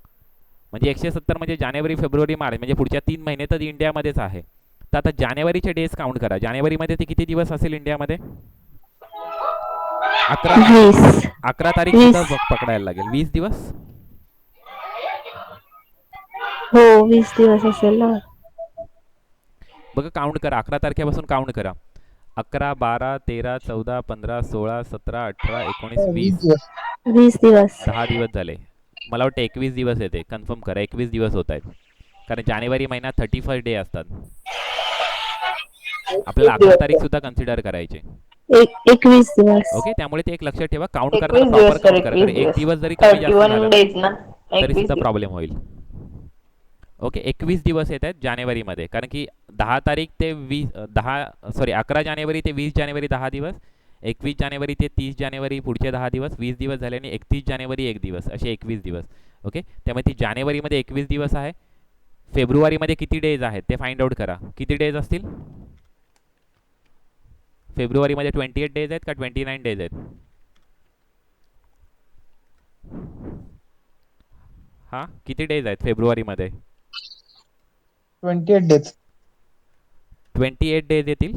म्हणजे 170 म्हणजे जानेवारी, फेब्रुवारी, मार्च, म्हणजे पुढच्या 3 महिने तर इंडियामध्येच आहे. तर आता जानेवारीचे डेज काउंट करा, जानेवारीमध्ये ती किती दिवस असेल इंडियामध्ये, 11 तारीख सुद्धा पकडायला लागेल, 20 दिवस. हो 20 दिवस असेल ना. बघा काउंट करा, 11 तारखेपासून काउंट करा. 11, 12, 13, 14, 15, 16, 17, 18, 19, 20 20, दिवस. 20 दिवस. 10 दिवस झाले. मला वाटतं 21 दिवस येते, कन्फर्म करा, 21 दिवस होत आहेत, कारण जानेवारी महिन्यात 31 डे असतात. आपल्याला 11 तारीख सुद्धा कन्सिडर करायचे. 21 दिवस. ओके, त्यामुळे ते एक लक्षात ठेवा, काउंट करताना 21 प्रॉपर दिवस काउंट सर, करा, 21 कारण एक दिवस. दिवस जरी कमी जास्त 31 झालं डेज ना, तरी 21 सुद्धा दिवस. प्रॉब्लेम होईल. ओके, 21 दिवस येत आहेत जानेवारीमध्ये, कारण की 10 तारीख ते 11 जानेवारी ते 20 जानेवारी 10 दिवस, 21 जानेवारी ते 30 जानेवारी पुढचे 10 दिवस, 20 दिवस झाले, आणि 31 जानेवारी 1 दिवस, असे 21 दिवस. ओके, त्यामुळे ती जानेवारीमध्ये 21 दिवस आहे. फेब्रुवारीमध्ये किती डेज आहेत ते फाइंड आउट करा, किती डेज असतील फेब्रुवारीमध्ये, 28 डेज आहेत का 29 डेज आहेत. हां, किती डेज आहेत फेब्रुवारीमध्ये, 28 days. 28 डेज येतील,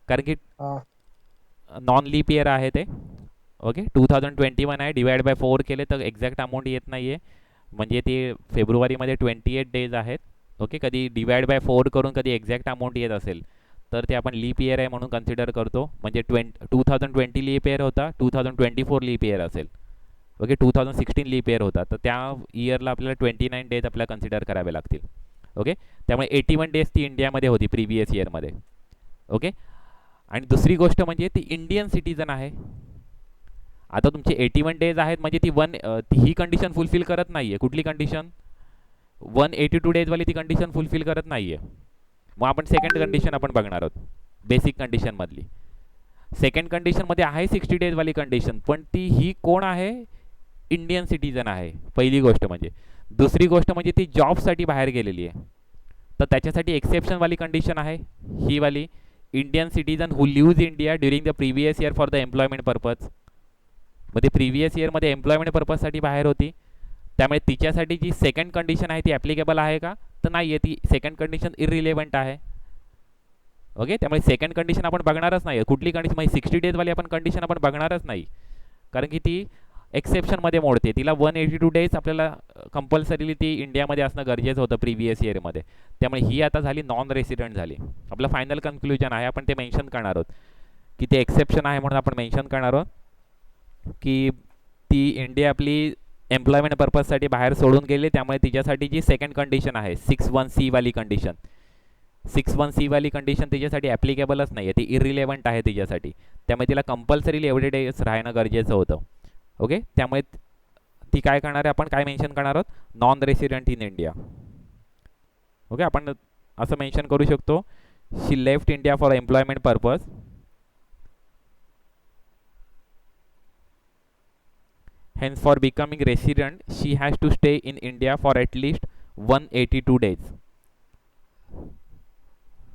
कारण की हा. नॉन लीप इयर आहे ते. ओके, 2021 आहे, डिवाइड बाय 4 केले तर एक्झॅक्ट अमाऊंट येत नाही आहे, म्हणजे ते फेब्रुवारीमध्ये 28 डेज आहेत. ओके, कधी डिवाइड बाय 4 करून कधी एक्झॅक्ट अमाऊंट येत असेल तर ते आपण लीप इयर आहे म्हणून कन्सिडर करतो, म्हणजे 2020 लीप इयर होता, 2024 लीप इयर असेल. ओके, 2016 लीप इयर होता, तर त्या इयरला आपल्याला 29 डेज आपल्याला कन्सिडर करावे लागतील. ओके, त्यामुळे 81 डेज ती इंडियामध्ये होती प्रिव्हियस इयरमध्ये. ओके, आणि दुसरी गोष्ट म्हणजे ती इंडियन सिटीजन आहे. आता तुमचे 81 डेज आहेत, म्हणजे ती ही कंडिशन फुलफिल करत नाही आहे. कुठली कंडिशन, 182 डेजवाली ती कंडिशन फुलफिल करत नाही आहे. मग आपण सेकंड कंडिशन आपण बघणार आहोत, बेसिक कंडिशनमधली. सेकंड कंडिशनमध्ये आहे 60 डेजवाली कंडिशन, पण ही कोण आहे, इंडियन सिटीजन आहे, पहिली गोष्ट म्हणजे. दुसरी गोष्ट म्हणजे ती जॉबसाठी बाहेर गेलेली आहे, तर त्याच्यासाठी एक्सेप्शनवाली कंडिशन आहे ही वाली, Indian citizen who leaves India during the previous year for the employment purpose. मग ती प्रिव्हियस इयरमध्ये एम्प्लॉयमेंट पर्पजसाठी बाहेर होती, त्यामुळे तिच्यासाठी जी सेकंड कंडिशन आहे ती ॲप्लिकेबल आहे का, तर नाही आहे, ती सेकंड कंडिशन इरिलेव्हंट आहे. ओके, त्यामुळे सेकंड कंडिशन आपण बघणारच नाही. कुठली कंडिशन, म्हणजे 60 डेजवाली आपण कंडिशन आपण बघणारच नाही, कारण की ती एक्सेप्शनमध्ये मोडते. तिला 182 डेज आपल्याला कंपल्सरीली ती इंडियामध्ये असणं गरजेचं होतं प्रिव्हियस इयरमध्ये, त्यामुळे ही आता झाली नॉन रेसिडेंट झाली. आपलं फायनल कन्क्लुजन आहे, आपण ते मेन्शन करणार आहोत की ते एक्सेप्शन आहे, म्हणून आपण मेन्शन करणार आहोत की ती इंडिया आपली एम्प्लॉयमेंट पर्पजसाठी बाहेर सोडून गेली, त्यामुळे तिच्यासाठी जी सेकंड कंडिशन आहे 61C वाली कंडिशन, 61C वाली कंडिशन तिच्यासाठी ॲप्लिकेबलच नाही आहे, ती इरिलेव्हंट आहे तिच्यासाठी, त्यामुळे तिला कंपल्सरीली एवढे डेज राहणं गरजेचं होतं. ओके, त्यामुळे ती काय करणार आहे, आपण काय मेन्शन करणार आहोत, non resident in India. Okay, आपण असं मेन्शन करू शकतो, she left India for employment purpose, hence for becoming resident she has to stay in India for at least 182 days.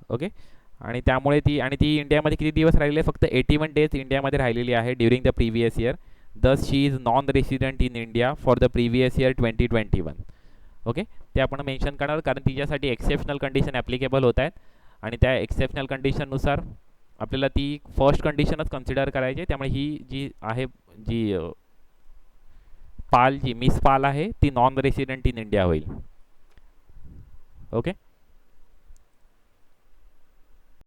Okay, आणि त्यामुळे ती इंडियामध्ये किती दिवस राहिलेली आहे, फक्त 81 डेज इंडियामध्ये राहिलेली आहे during the previous year. Thus she is non resident in India for the previous year 2021. Okay, ते आपण मेन्शन करणार कारण तिच्यासाठी एक्सेप्शनल कंडिशन ॲप्लिकेबल होत आहेत आणि त्या एक्सेप्शनल कंडिशननुसार आपल्याला ती फर्स्ट कंडिशनच कन्सिडर करायची. त्यामुळे ही जी आहे जी पाल जी मिस पाल आहे ती नॉन रेसिडेंट इन इंडिया होईल. ओके.